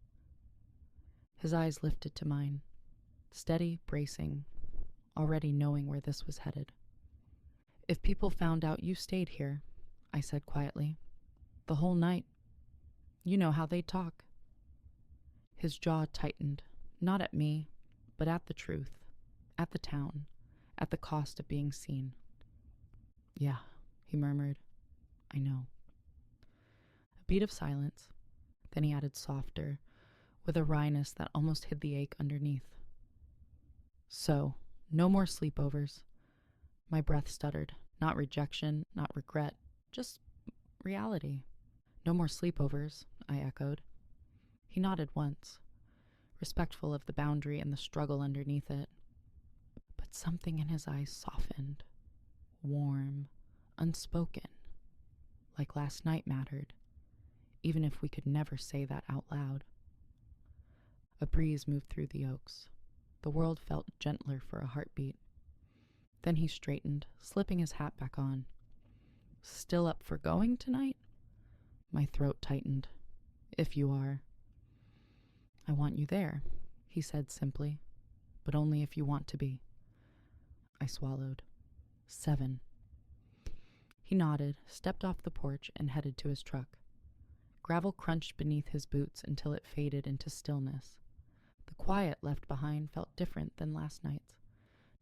His eyes lifted to mine, steady, bracing, already knowing where this was headed. If people found out you stayed here, I said quietly, the whole night, you know how they'd talk. His jaw tightened, not at me, but at the truth, at the town, at the cost of being seen. Yeah, he murmured, I know. A beat of silence, then he added softer, with a wryness that almost hid the ache underneath. So, no more sleepovers. My breath stuttered. Not rejection, not regret, just reality. No more sleepovers, I echoed. He nodded once, respectful of the boundary and the struggle underneath it. But something in his eyes softened, warm, unspoken, like last night mattered, even if we could never say that out loud. A breeze moved through the oaks. The world felt gentler for a heartbeat. Then he straightened, slipping his hat back on. Still up for going tonight? My throat tightened. If you are. I want you there, he said simply, but only if you want to be. I swallowed. 7. He nodded, stepped off the porch, and headed to his truck. Gravel crunched beneath his boots until it faded into stillness. The quiet left behind felt different than last night's.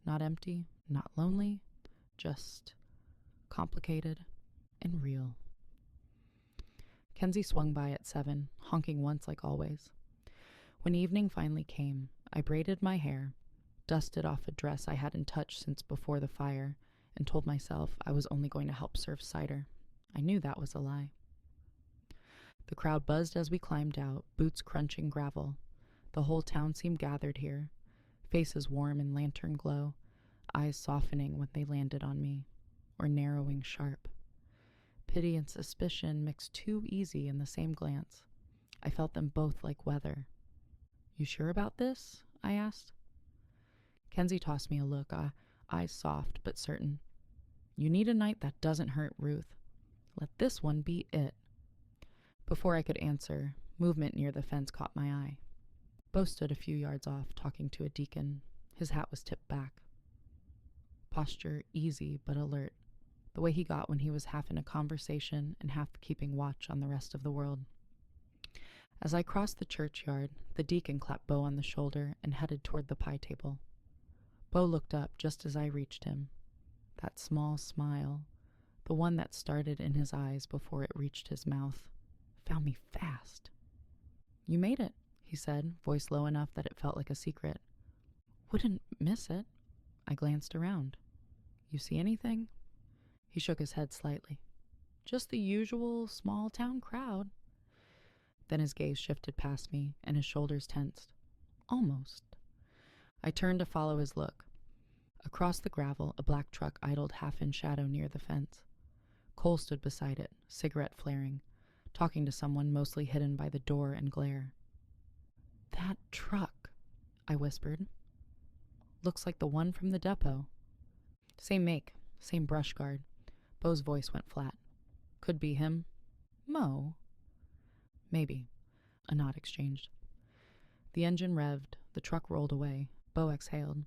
Not empty, not lonely, just complicated and real. Kenzie swung by at 7, honking once like always. When evening finally came, I braided my hair, dusted off a dress I hadn't touched since before the fire, and told myself I was only going to help serve cider. I knew that was a lie. The crowd buzzed as we climbed out, boots crunching gravel. The whole town seemed gathered here, faces warm in lantern glow, eyes softening when they landed on me, or narrowing sharp. Pity and suspicion mixed too easy in the same glance. I felt them both like weather. You sure about this? I asked. Kenzie tossed me a look, eyes soft but certain. You need a night that doesn't hurt, Ruth. Let this one be it. Before I could answer, movement near the fence caught my eye. Bo stood a few yards off, talking to a deacon. His hat was tipped back. Posture easy but alert, the way he got when he was half in a conversation and half keeping watch on the rest of the world. As I crossed the churchyard, the deacon clapped Bo on the shoulder and headed toward the pie table. Bo looked up just as I reached him. That small smile, the one that started in his eyes before it reached his mouth, found me fast. You made it, he said, voice low enough that it felt like a secret. Wouldn't miss it. I glanced around. You see anything? He shook his head slightly. Just the usual small-town crowd. Then his gaze shifted past me, and his shoulders tensed. Almost. I turned to follow his look. Across the gravel, a black truck idled half in shadow near the fence. Cole stood beside it, cigarette flaring, talking to someone mostly hidden by the door and glare. "That truck," I whispered. "Looks like the one from the depot." "Same make, same brush guard." Bo's voice went flat. "Could be him." "Mo?" "Maybe." A nod exchanged. The engine revved, the truck rolled away. Bo exhaled.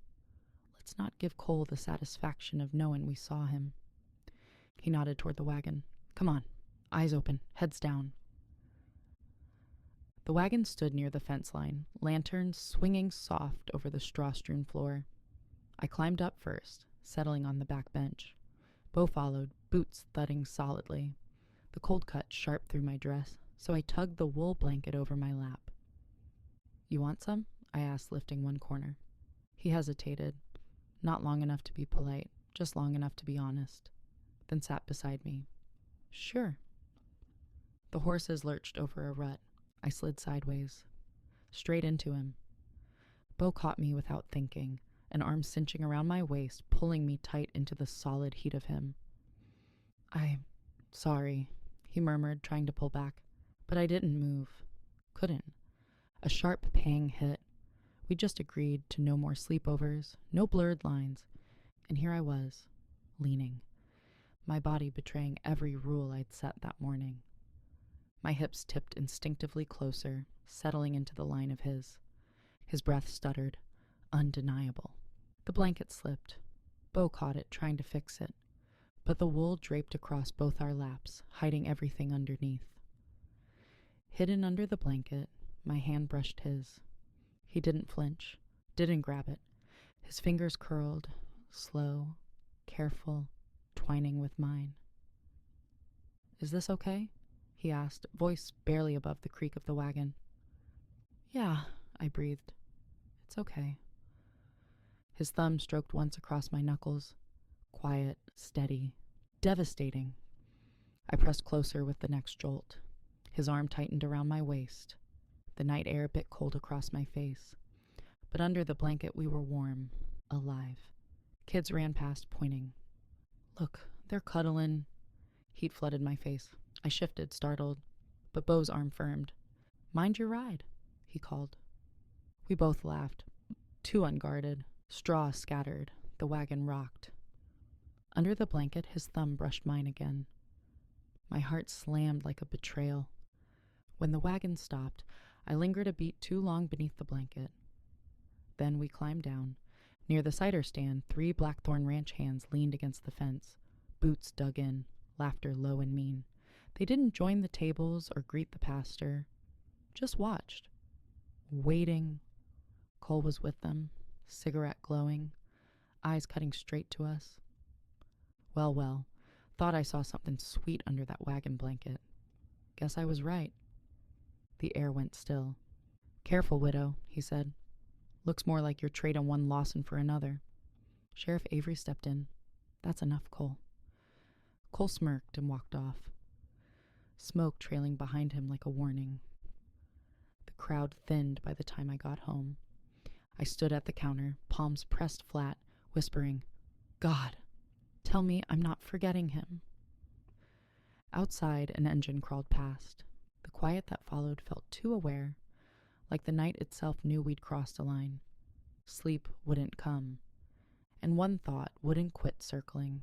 "Let's not give Cole the satisfaction of knowing we saw him." He nodded toward the wagon. "Come on. Eyes open, heads down." The wagon stood near the fence line, lanterns swinging soft over the straw-strewn floor. I climbed up first, settling on the back bench. Bo followed, boots thudding solidly. The cold cut sharp through my dress, so I tugged the wool blanket over my lap. "You want some?" I asked, lifting one corner. He hesitated, not long enough to be polite, just long enough to be honest, then sat beside me. "Sure." The horses lurched over a rut. I slid sideways, straight into him. Bo caught me without thinking, an arm cinching around my waist, pulling me tight into the solid heat of him. "I'm sorry," he murmured, trying to pull back. But I didn't move. Couldn't. A sharp pang hit. We just agreed to no more sleepovers, no blurred lines. And here I was, leaning, my body betraying every rule I'd set that morning. My hips tipped instinctively closer, settling into the line of his. His breath stuttered, undeniable. The blanket slipped. Bo caught it, trying to fix it. But the wool draped across both our laps, hiding everything underneath. Hidden under the blanket, my hand brushed his. He didn't flinch, didn't grab it. His fingers curled, slow, careful, twining with mine. "Is this okay?" he asked, voice barely above the creak of the wagon. "Yeah," I breathed. "It's okay." His thumb stroked once across my knuckles. Quiet, steady, devastating. I pressed closer with the next jolt. His arm tightened around my waist. The night air bit cold across my face. But under the blanket we were warm, alive. Kids ran past, pointing. "Look, they're cuddling." Heat flooded my face. I shifted, startled, but Bo's arm firmed. "Mind your ride," he called. We both laughed, too unguarded. Straw scattered. The wagon rocked. Under the blanket, his thumb brushed mine again. My heart slammed like a betrayal. When the wagon stopped, I lingered a beat too long beneath the blanket. Then we climbed down. Near the cider stand, 3 Blackthorn Ranch hands leaned against the fence. Boots dug in, laughter low and mean. They didn't join the tables or greet the pastor. Just watched. Waiting. Cole was with them, cigarette glowing, eyes cutting straight to us. Well, thought I saw something sweet under that wagon blanket. Guess I was right. The air went still. "Careful, widow," he said. "Looks more like you're trading one Lawson for another." Sheriff Avery stepped in. "That's enough, Cole." Cole smirked and walked off, smoke trailing behind him like a warning. The crowd thinned by the time I got home. I stood at the counter, palms pressed flat, whispering, "God, tell me I'm not forgetting him." Outside, an engine crawled past. The quiet that followed felt too aware, like the night itself knew we'd crossed a line. Sleep wouldn't come, and one thought wouldn't quit circling.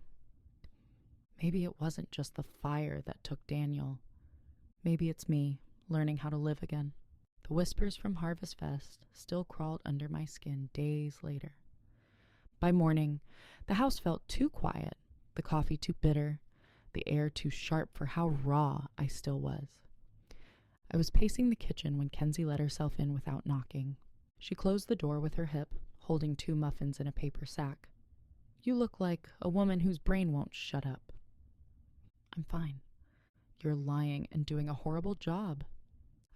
Maybe it wasn't just the fire that took Daniel. Maybe it's me, learning how to live again. The whispers from Harvest Fest still crawled under my skin days later. By morning, the house felt too quiet, the coffee too bitter, the air too sharp for how raw I still was. I was pacing the kitchen when Kenzie let herself in without knocking. She closed the door with her hip, holding 2 muffins in a paper sack. "You look like a woman whose brain won't shut up." "I'm fine." "You're lying and doing a horrible job."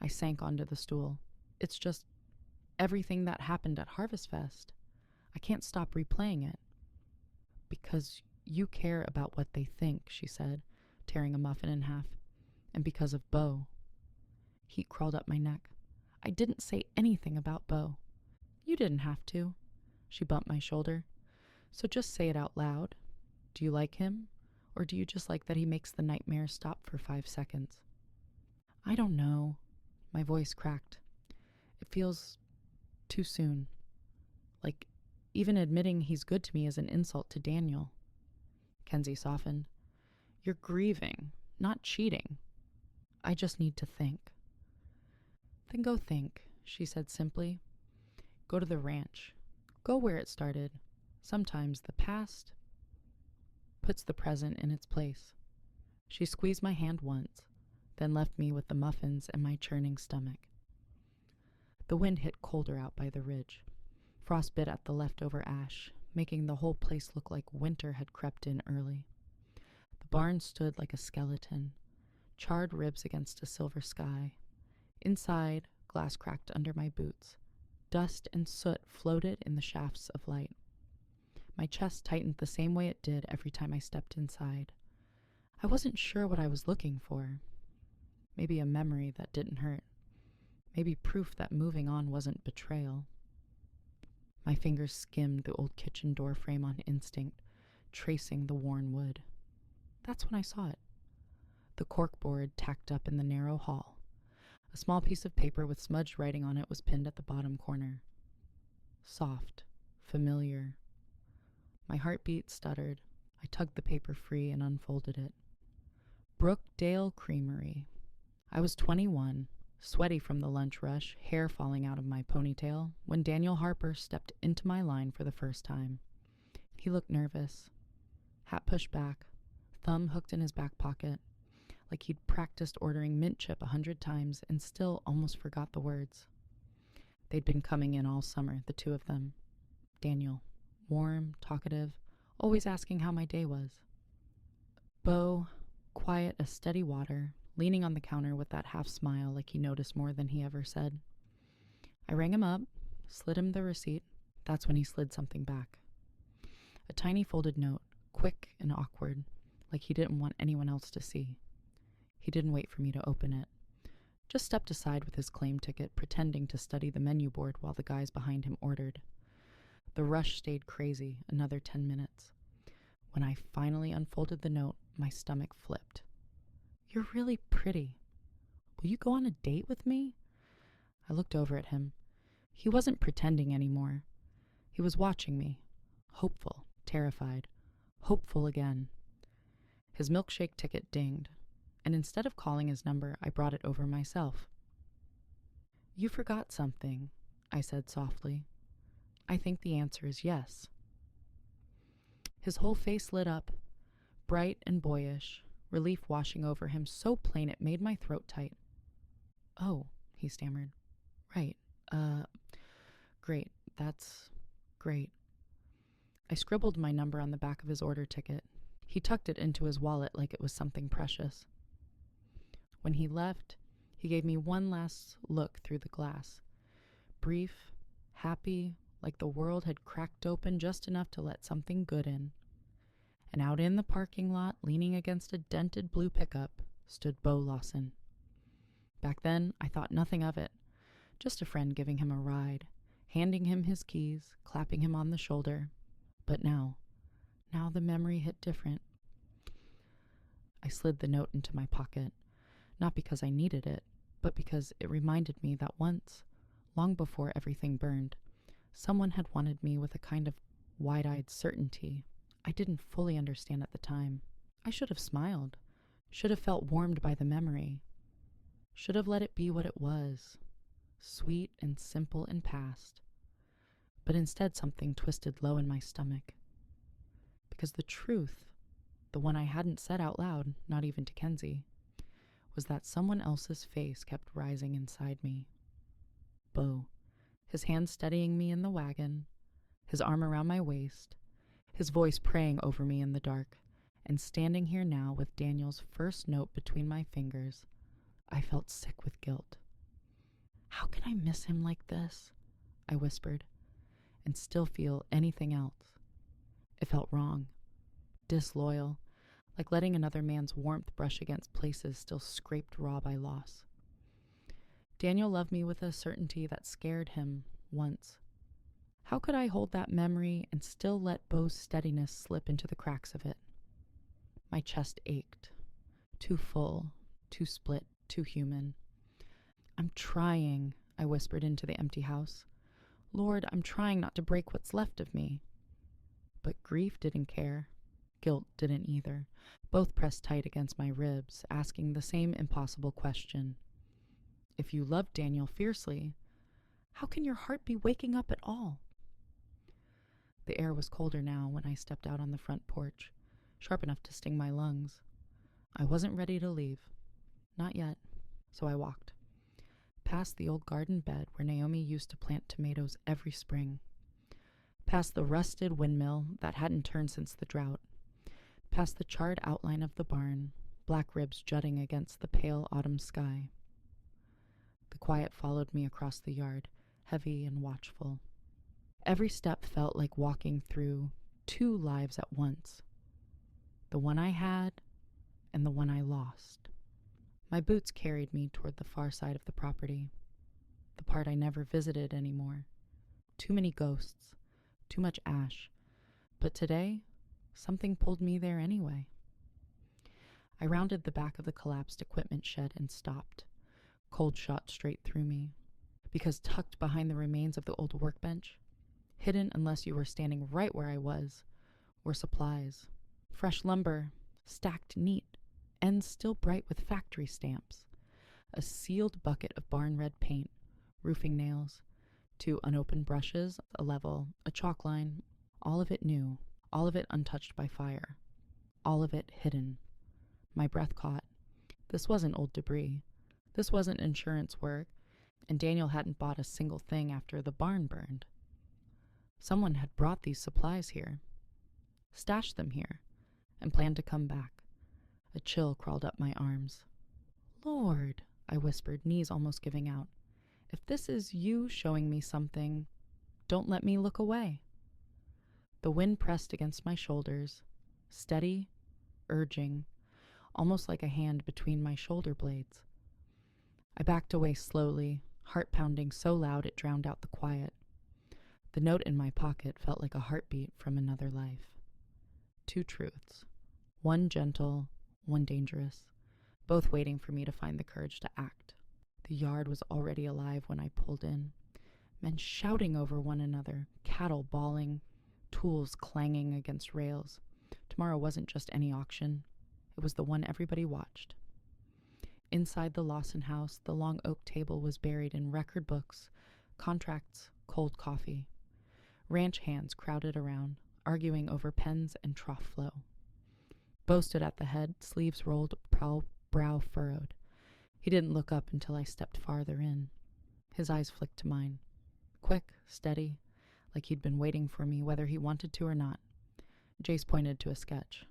I sank onto the stool. "It's just everything that happened at Harvest Fest. I can't stop replaying it." "Because you care about what they think," she said, tearing a muffin in half. "And because of Bo." Heat crawled up my neck. "I didn't say anything about Bo." "You didn't have to." She bumped my shoulder. "So just say it out loud. Do you like him? Or do you just like that he makes the nightmare stop for 5 seconds?" I don't know. My voice cracked. It feels too soon. Like, even admitting he's good to me is an insult to Daniel. Kenzie softened. You're grieving, not cheating. I just need to think. Then go think, she said simply. Go to the ranch. Go where it started. Sometimes the past puts the present in its place. She squeezed my hand once, then left me with the muffins and my churning stomach. The wind hit colder out by the ridge. Frost bit at the leftover ash, making the whole place look like winter had crept in early. The barn stood like a skeleton, charred ribs against a silver sky. Inside, glass cracked under my boots. Dust and soot floated in the shafts of light. My chest tightened the same way it did every time I stepped inside. I wasn't sure what I was looking for. Maybe a memory that didn't hurt. Maybe proof that moving on wasn't betrayal. My fingers skimmed the old kitchen door frame on instinct, tracing the worn wood. That's when I saw it. The corkboard tacked up in the narrow hall. A small piece of paper with smudged writing on it was pinned at the bottom corner. Soft, familiar. My heartbeat stuttered. I tugged the paper free and unfolded it. Brookdale Creamery. I was 21, sweaty from the lunch rush, hair falling out of my ponytail, when Daniel Harper stepped into my line for the first time. He looked nervous. Hat pushed back, thumb hooked in his back pocket, like he'd practiced ordering mint chip 100 times and still almost forgot the words. They'd been coming in all summer, the two of them. Daniel, warm, talkative, always asking how my day was. Beau, quiet as steady water, leaning on the counter with that half smile like he noticed more than he ever said. I rang him up, slid him the receipt. That's when he slid something back. A tiny folded note, quick and awkward, like he didn't want anyone else to see. He didn't wait for me to open it. Just stepped aside with his claim ticket, pretending to study the menu board while the guys behind him ordered. The rush stayed crazy, another 10 minutes. When I finally unfolded the note, my stomach flipped. You're really pretty. Will you go on a date with me? I looked over at him. He wasn't pretending anymore. He was watching me, hopeful, terrified, hopeful again. His milkshake ticket dinged, and instead of calling his number, I brought it over myself. You forgot something, I said softly. I think the answer is yes. His whole face lit up, bright and boyish, relief washing over him so plain it made my throat tight. Oh, he stammered. Right. Great. That's great. I scribbled my number on the back of his order ticket. He tucked it into his wallet like it was something precious. When he left, he gave me one last look through the glass. Brief, happy, like the world had cracked open just enough to let something good in. And out in the parking lot, leaning against a dented blue pickup, stood Beau Lawson. Back then, I thought nothing of it. Just a friend giving him a ride, handing him his keys, clapping him on the shoulder. But now the memory hit different. I slid the note into my pocket, not because I needed it, but because it reminded me that once, long before everything burned, someone had wanted me with a kind of wide-eyed certainty I didn't fully understand at the time. I should have smiled, should have felt warmed by the memory, should have let it be what it was, sweet and simple and past. But instead something twisted low in my stomach. Because the truth, the one I hadn't said out loud, not even to Kenzie, was that someone else's face kept rising inside me. Beau, his hand steadying me in the wagon, his arm around my waist, his voice praying over me in the dark, and standing here now with Daniel's first note between my fingers, I felt sick with guilt. How can I miss him like this? I whispered, and still feel anything else. It felt wrong, disloyal, like letting another man's warmth brush against places still scraped raw by loss. Daniel loved me with a certainty that scared him once. How could I hold that memory and still let Beau's steadiness slip into the cracks of it? My chest ached, too full, too split, too human. "I'm trying," I whispered into the empty house. "Lord, I'm trying not to break what's left of me." But grief didn't care. Guilt didn't either. Both pressed tight against my ribs, asking the same impossible question. If you love Daniel fiercely, how can your heart be waking up at all? The air was colder now when I stepped out on the front porch, sharp enough to sting my lungs. I wasn't ready to leave. Not yet. So I walked. Past the old garden bed where Naomi used to plant tomatoes every spring. Past the rusted windmill that hadn't turned since the drought. Past the charred outline of the barn, black ribs jutting against the pale autumn sky. The quiet followed me across the yard, heavy and watchful. Every step felt like walking through 2 lives at once. The one I had and the one I lost. My boots carried me toward the far side of the property, the part I never visited anymore. Too many ghosts, too much ash, but today, something pulled me there anyway. I rounded the back of the collapsed equipment shed and stopped. Cold shot straight through me, because tucked behind the remains of the old workbench, hidden unless you were standing right where I was, were supplies. Fresh lumber, stacked neat, ends still bright with factory stamps. A sealed bucket of barn red paint, roofing nails, 2 unopened brushes, a level, a chalk line, all of it new, all of it untouched by fire, all of it hidden. My breath caught. This wasn't old debris. This wasn't insurance work, and Daniel hadn't bought a single thing after the barn burned. Someone had brought these supplies here, stashed them here, and planned to come back. A chill crawled up my arms. "Lord," I whispered, knees almost giving out. "If this is you showing me something, don't let me look away." The wind pressed against my shoulders, steady, urging, almost like a hand between my shoulder blades. I backed away slowly, heart pounding so loud it drowned out the quiet. The note in my pocket felt like a heartbeat from another life. 2 truths, one gentle, one dangerous, both waiting for me to find the courage to act. The yard was already alive when I pulled in. Men shouting over one another, cattle bawling, tools clanging against rails. Tomorrow wasn't just any auction. It was the one everybody watched. Inside the Lawson house, the long oak table was buried in record books, contracts, cold coffee. Ranch hands crowded around, arguing over pens and trough flow. Bo stood at the head, sleeves rolled, brow furrowed. He didn't look up until I stepped farther in. His eyes flicked to mine. Quick, steady, like he'd been waiting for me whether he wanted to or not. Jace pointed to a sketch.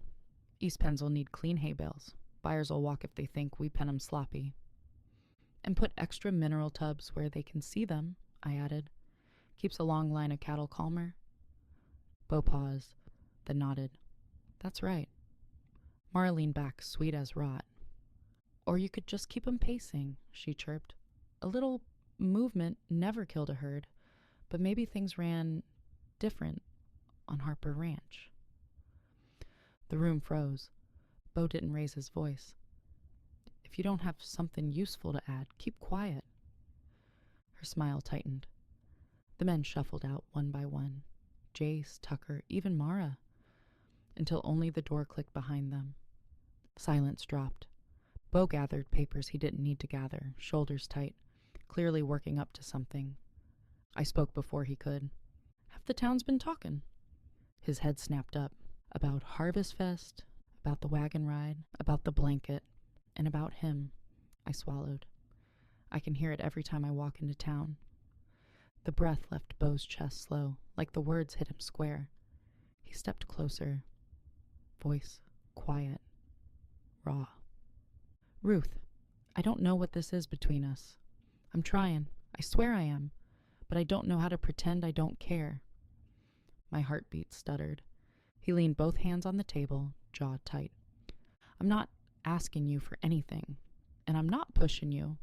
"East Penns'll need clean hay bales. Buyers'll walk if they think we pen 'em sloppy." "And put extra mineral tubs where they can see them," I added. "Keeps a long line of cattle calmer." Bo paused, then nodded. "That's right." Mara leaned back, sweet as rot. "Or you could just keep 'em pacing," she chirped. "A little movement never killed a herd, but maybe things ran different on Harper Ranch." The room froze. Bo didn't raise his voice. "If you don't have something useful to add, keep quiet." Her smile tightened. The men shuffled out one by one. Jace, Tucker, even Mara, until only the door clicked behind them. Silence dropped. Bo gathered papers he didn't need to gather, shoulders tight, clearly working up to something. I spoke before he could. "Half the town's been talking." His head snapped up. About Harvest Fest, about the wagon ride, about the blanket, and about him. I swallowed. I can hear it every time I walk into town. The breath left Bo's chest slow, like the words hit him square. He stepped closer. Voice quiet, raw. "Ruth, I don't know what this is between us. I'm trying. I swear I am. But I don't know how to pretend I don't care." My heartbeat stuttered. He leaned both hands on the table, jaw tight. "I'm not asking you for anything, and I'm not pushing you.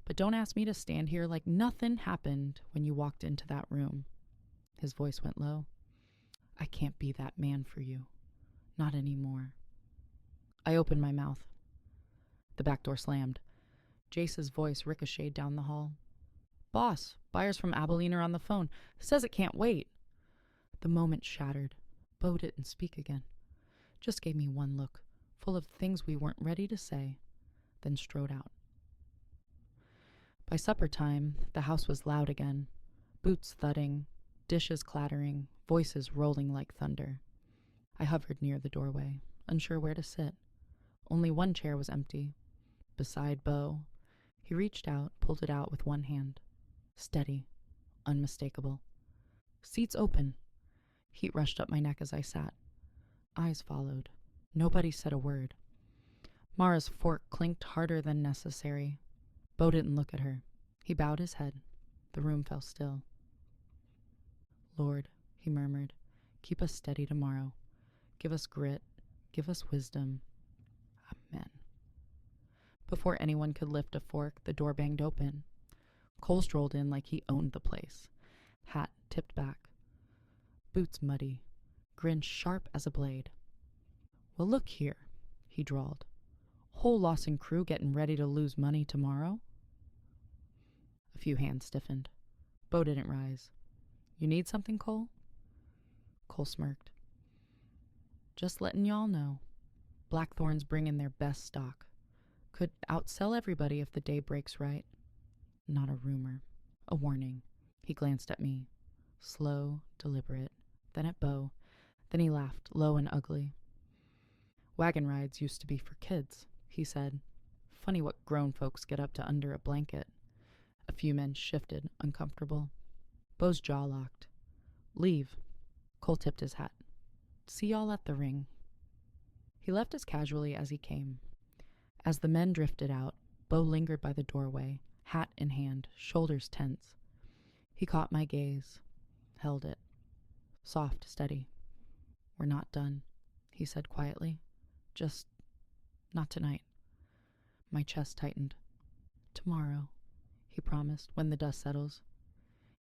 But don't ask me to stand here like nothing happened when you walked into that room." His voice went low. "I can't be that man for you. Not anymore." I opened my mouth. The back door slammed. Jace's voice ricocheted down the hall. "Boss, buyers from Abilene are on the phone. Says it can't wait." The moment shattered. Bo didn't speak again. Just gave me one look, full of things we weren't ready to say, then strode out. By supper time, the house was loud again. Boots thudding, dishes clattering, voices rolling like thunder. I hovered near the doorway, unsure where to sit. Only one chair was empty. Beside Bo. He reached out, pulled it out with one hand. Steady, unmistakable. "Seats open." Heat rushed up my neck as I sat. Eyes followed. Nobody said a word. Mara's fork clinked harder than necessary. Bo didn't look at her. He bowed his head. The room fell still. "Lord," he murmured, "keep us steady tomorrow. Give us grit. Give us wisdom. Amen." Before anyone could lift a fork, the door banged open. Cole strolled in like he owned the place. Hat tipped back. Boots muddy. Grin sharp as a blade. "Well, look here," he drawled. "Whole Lawson crew getting ready to lose money tomorrow?" A few hands stiffened. Bo didn't rise. "You need something, Cole?" Cole smirked. "Just letting y'all know. Blackthorn's bringing their best stock. Could outsell everybody if the day breaks right. Not a rumor. A warning." He glanced at me. Slow, deliberate. Then at Bo. Then he laughed, low and ugly. "Wagon rides used to be for kids," he said. "Funny what grown folks get up to under a blanket." A few men shifted, uncomfortable. Bo's jaw locked. "Leave." Cole tipped his hat. "See y'all at the ring." He left as casually as he came. As the men drifted out, Bo lingered by the doorway, hat in hand, shoulders tense. He caught my gaze, held it. Soft, steady. "We're not done," he said quietly. "Just not tonight." My chest tightened. "Tomorrow," he promised, "when the dust settles."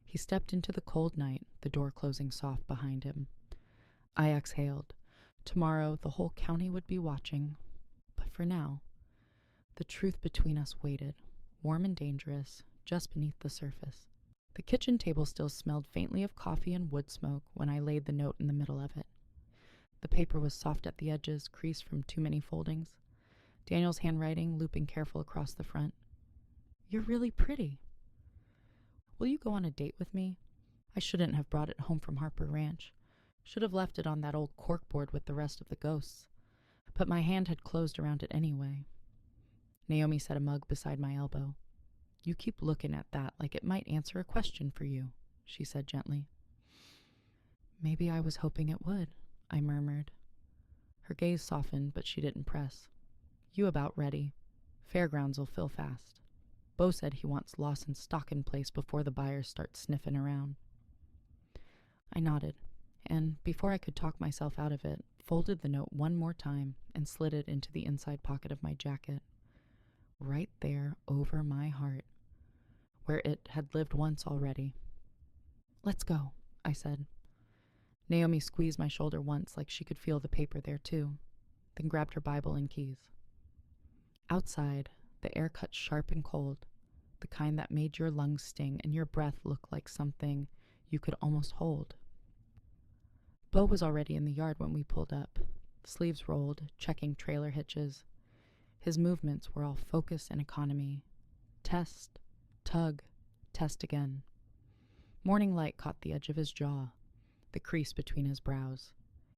He stepped into the cold night, the door closing soft behind him. I exhaled. Tomorrow the whole county would be watching. But for now, the truth between us waited, warm and dangerous, just beneath the surface. The kitchen table still smelled faintly of coffee and wood smoke when I laid the note in the middle of it. The paper was soft at the edges, creased from too many foldings. Daniel's handwriting looping careful across the front. "You're really pretty. Will you go on a date with me? I shouldn't have brought it home from Harper Ranch. Should have left it on that old corkboard with the rest of the ghosts. But my hand had closed around it anyway." Naomi set a mug beside my elbow. "You keep looking at that like it might answer a question for you," she said gently. "Maybe I was hoping it would," I murmured. Her gaze softened, but she didn't press. "You about ready. Fairgrounds'll fill fast. Bo said he wants Lawson's stock in place before the buyers start sniffing around." I nodded, and before I could talk myself out of it, folded the note one more time and slid it into the inside pocket of my jacket. Right there over my heart, where it had lived once already. "Let's go," I said. Naomi squeezed my shoulder once like she could feel the paper there too, then grabbed her Bible and keys. Outside, the air cut sharp and cold, the kind that made your lungs sting and your breath look like something you could almost hold. Bo was already in the yard when we pulled up, sleeves rolled, checking trailer hitches. His movements were all focus and economy. Test, tug, test again. Morning light caught the edge of his jaw, the crease between his brows.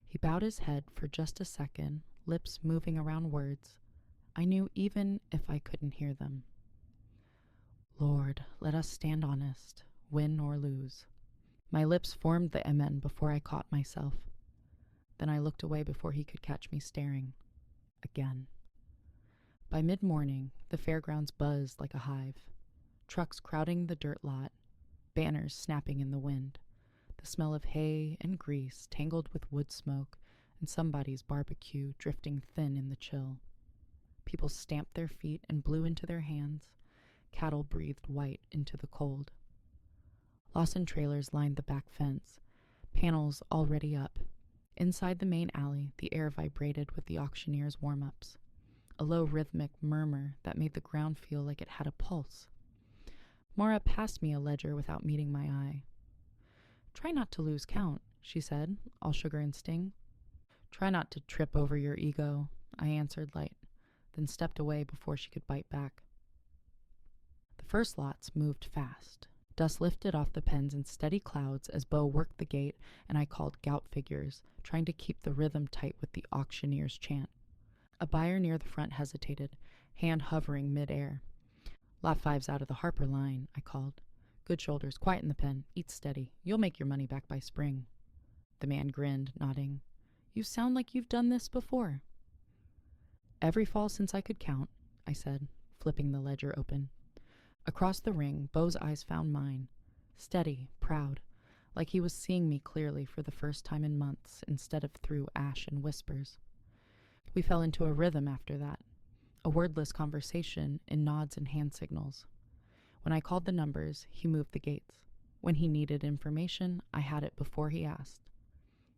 He bowed his head for just a second, lips moving around words. I knew even if I couldn't hear them. "Lord, let us stand honest, win or lose." My lips formed the amen before I caught myself. Then I looked away before he could catch me staring. Again. By mid-morning, the fairgrounds buzzed like a hive. Trucks crowding the dirt lot, banners snapping in the wind, the smell of hay and grease tangled with wood smoke, and somebody's barbecue drifting thin in the chill. People stamped their feet and blew into their hands. Cattle breathed white into the cold. Lawson trailers lined the back fence, panels already up. Inside the main alley, the air vibrated with the auctioneers' warm-ups. a low rhythmic murmur that made the ground feel like it had a pulse. Mara passed me a ledger without meeting my eye. "Try not to lose count," she said, all sugar and sting. "Try not to trip over your ego," I answered light, then stepped away before she could bite back. The first lots moved fast. Dust lifted off the pens in steady clouds as Bo worked the gate and I called gout figures, trying to keep the rhythm tight with the auctioneer's chant. A buyer near the front hesitated, hand hovering mid-air. "Lot 5's out of the Harper line," I called. "Good shoulders, quiet in the pen, eat steady. You'll make your money back by spring." The man grinned, nodding. "You sound like you've done this before." "Every fall since I could count," I said, flipping the ledger open. Across the ring, Bo's eyes found mine, steady, proud, like he was seeing me clearly for the first time in months instead of through ash and whispers. We fell into a rhythm after that, a wordless conversation in nods and hand signals. When I called the numbers, he moved the gates. When he needed information, I had it before he asked.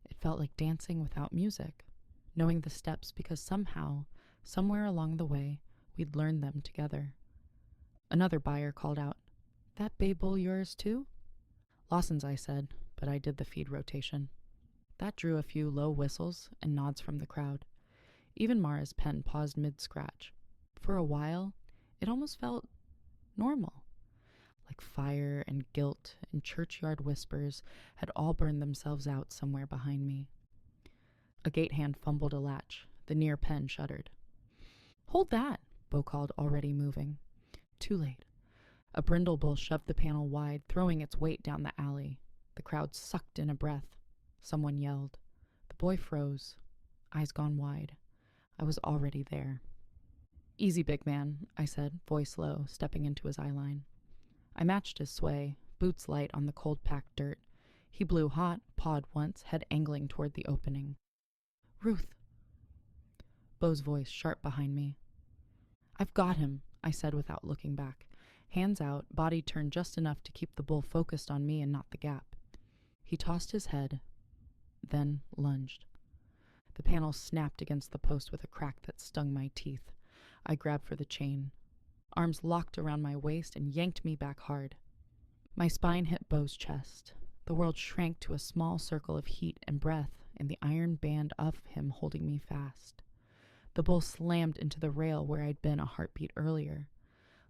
It felt like dancing without music, knowing the steps because somehow, somewhere along the way, we'd learned them together. Another buyer called out, "That bay bull yours too?" "Lawson's," I said, but I did the feed rotation. That drew a few low whistles and nods from the crowd. Even Mara's pen paused mid-scratch. For a while, it almost felt normal. Like fire and guilt and churchyard whispers had all burned themselves out somewhere behind me. A gate hand fumbled a latch. The near pen shuddered. "Hold that," Bo called, already moving. Too late. A brindle bull shoved the panel wide, throwing its weight down the alley. The crowd sucked in a breath. Someone yelled. The boy froze, eyes gone wide. I was already there. "Easy, big man," I said, voice low, stepping into his eyeline. I matched his sway, boots light on the cold-packed dirt. He blew hot, pawed once, head angling toward the opening. "Ruth!" Bo's voice sharp behind me. "I've got him," I said without looking back. Hands out, body turned just enough to keep the bull focused on me and not the gap. He tossed his head, then lunged. The panel snapped against the post with a crack that stung my teeth. I grabbed for the chain. Arms locked around my waist and yanked me back hard. My spine hit Bo's chest. The world shrank to a small circle of heat and breath in the iron band of him holding me fast. The bull slammed into the rail where I'd been a heartbeat earlier.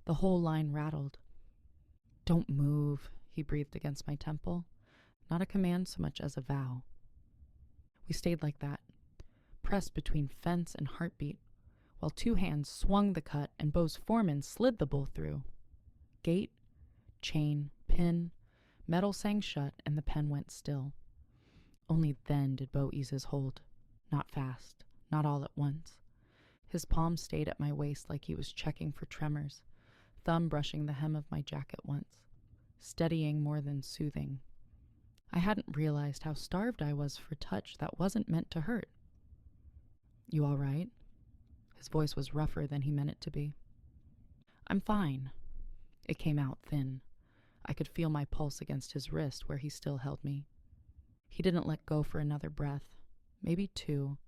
The whole line rattled. "Don't move," he breathed against my temple. Not a command so much as a vow. We stayed like that, pressed between fence and heartbeat, while two hands swung the cut and Bo's foreman slid the bull through. Gate, chain, pin, metal sang shut, and the pen went still. Only then did Bo ease his hold. Not fast, not all at once. His palm stayed at my waist like he was checking for tremors, thumb brushing the hem of my jacket once, steadying more than soothing. I hadn't realized how starved I was for touch that wasn't meant to hurt. "You all right?" His voice was rougher than he meant it to be. "I'm fine." It came out thin. I could feel my pulse against his wrist where he still held me. He didn't let go for another breath, maybe two.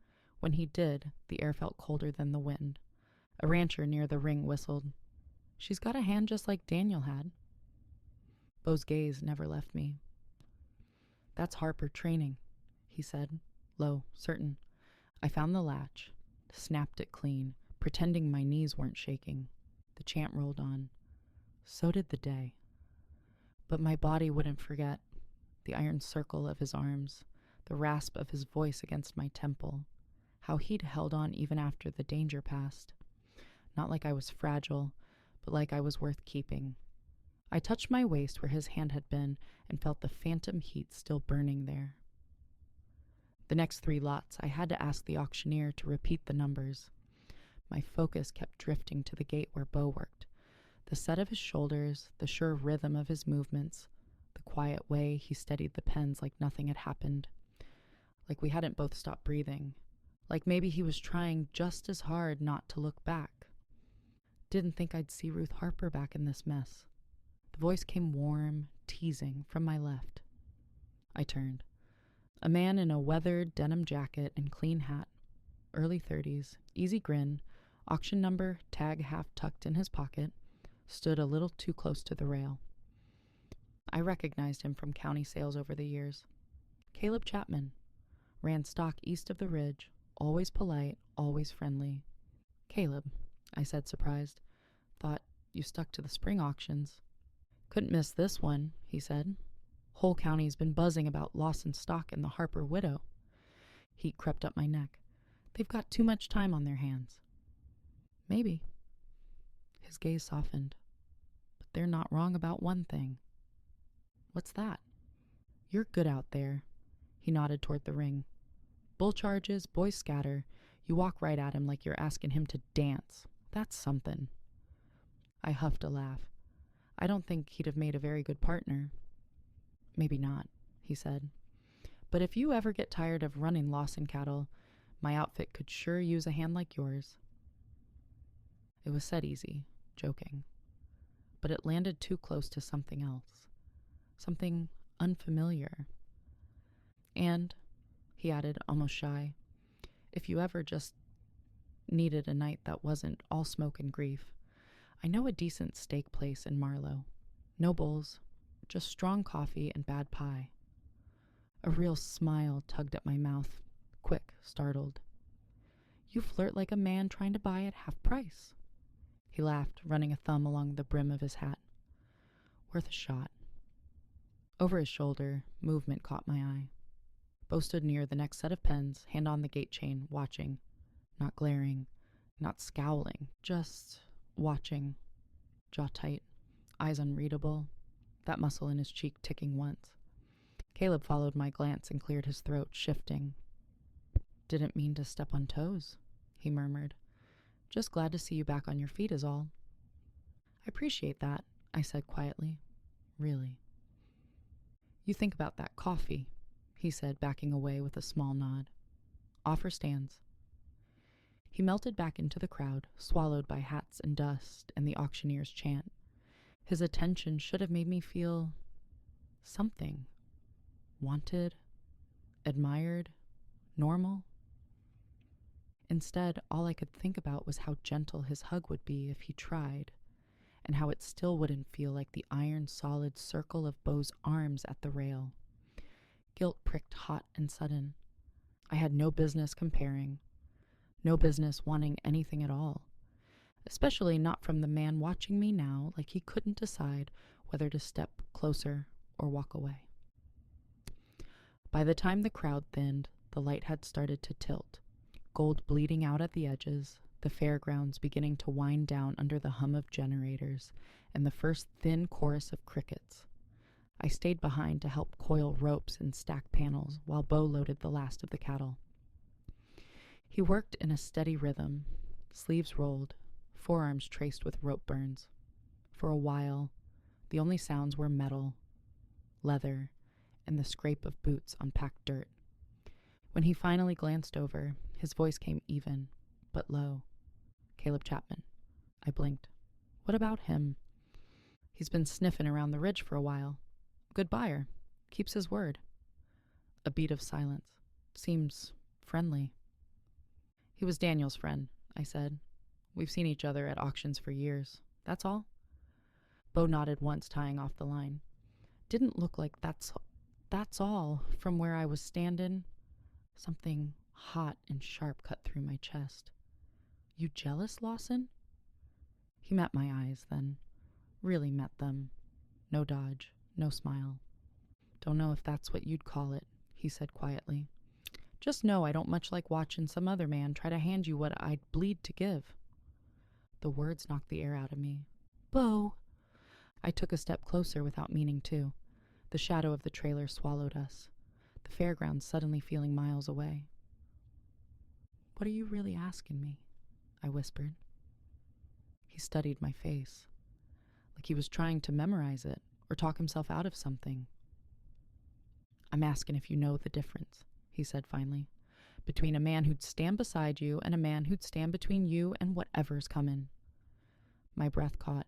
When he did, the air felt colder than the wind. A rancher near the ring whistled. "She's got a hand just like Daniel had." Bo's gaze never left me. "That's Harper training," he said, low, certain. I found the latch, snapped it clean, pretending my knees weren't shaking. The chant rolled on. So did the day. But my body wouldn't forget. The iron circle of his arms, the rasp of his voice against my temple, how he'd held on even after the danger passed. Not like I was fragile, but like I was worth keeping. I touched my waist where his hand had been and felt the phantom heat still burning there. The next 3 lots, I had to ask the auctioneer to repeat the numbers. My focus kept drifting to the gate where Bo worked. The set of his shoulders, the sure rhythm of his movements, the quiet way he steadied the pens like nothing had happened. Like we hadn't both stopped breathing. Like maybe he was trying just as hard not to look back. Didn't think I'd see Ruth Harper back in this mess. The voice came warm, teasing, from my left. I turned. A man in a weathered denim jacket and clean hat. Early 30s, easy grin, Auction number, tag half tucked in his pocket, stood a little too close to the rail. I recognized him from county sales over the years. Caleb Chapman. Ran stock east of the ridge, always polite, always friendly. Caleb, I said, surprised. Thought you stuck to the spring auctions. Couldn't miss this one, he said. Whole county's been buzzing about Lawson stock and the Harper widow. Heat crept up my neck. They've got too much time on their hands. Maybe. His gaze softened. But they're not wrong about one thing. What's that? You're good out there. He nodded toward the ring. Bull charges, boys scatter. You walk right at him like you're asking him to dance. That's something. I huffed a laugh. I don't think he'd have made a very good partner. Maybe not, he said. But if you ever get tired of running Lawson cattle, my outfit could sure use a hand like yours. It was said easy, joking. But it landed too close to something else. Something unfamiliar. And, he added, almost shy, if you ever just needed a night that wasn't all smoke and grief, I know a decent steak place in Marlow. No bulls, just strong coffee and bad pie. A real smile tugged at my mouth, quick, startled. You flirt like a man trying to buy at half price. He laughed, running a thumb along the brim of his hat. Worth a shot. Over his shoulder, movement caught my eye. Bo stood near the next set of pens, hand on the gate chain, watching. Not glaring, not scowling, just watching. Jaw tight, eyes unreadable, that muscle in his cheek ticking once. Caleb followed my glance and cleared his throat, shifting. Didn't mean to step on toes, he murmured. Just glad to see you back on your feet is all. I appreciate that, I said quietly. Really. You think about that coffee, he said, backing away with a small nod. Offer stands. He melted back into the crowd, swallowed by hats and dust and the auctioneer's chant. His attention should have made me feel something. Wanted, admired, normal. Instead, all I could think about was how gentle his hug would be if he tried, and how it still wouldn't feel like the iron-solid circle of Bo's arms at the rail. Guilt pricked hot and sudden. I had no business comparing, no business wanting anything at all, especially not from the man watching me now like he couldn't decide whether to step closer or walk away. By the time the crowd thinned, the light had started to tilt, gold bleeding out at the edges, the fairgrounds beginning to wind down under the hum of generators, and the first thin chorus of crickets. I stayed behind to help coil ropes and stack panels while Bo loaded the last of the cattle. He worked in a steady rhythm, sleeves rolled, forearms traced with rope burns. For a while, the only sounds were metal, leather, and the scrape of boots on packed dirt. When he finally glanced over, his voice came even, but low. Caleb Chapman. I blinked. What about him? He's been sniffing around the ridge for a while. Good buyer. Keeps his word. A beat of silence. Seems friendly. He was Daniel's friend, I said. We've seen each other at auctions for years. That's all? Bo nodded once, tying off the line. Didn't look like that's all from where I was standing. Something hot and sharp cut through my chest. You jealous, Lawson? He met my eyes then. Really met them. No dodge, no smile. Don't know if that's what you'd call it, he said quietly. Just know I don't much like watching some other man try to hand you what I'd bleed to give. The words knocked the air out of me. Bo! I took a step closer without meaning to. The shadow of the trailer swallowed us, the fairgrounds suddenly feeling miles away. What are you really asking me? I whispered. He studied my face, like he was trying to memorize it or talk himself out of something. I'm asking if you know the difference, he said finally, between a man who'd stand beside you and a man who'd stand between you and whatever's coming. My breath caught.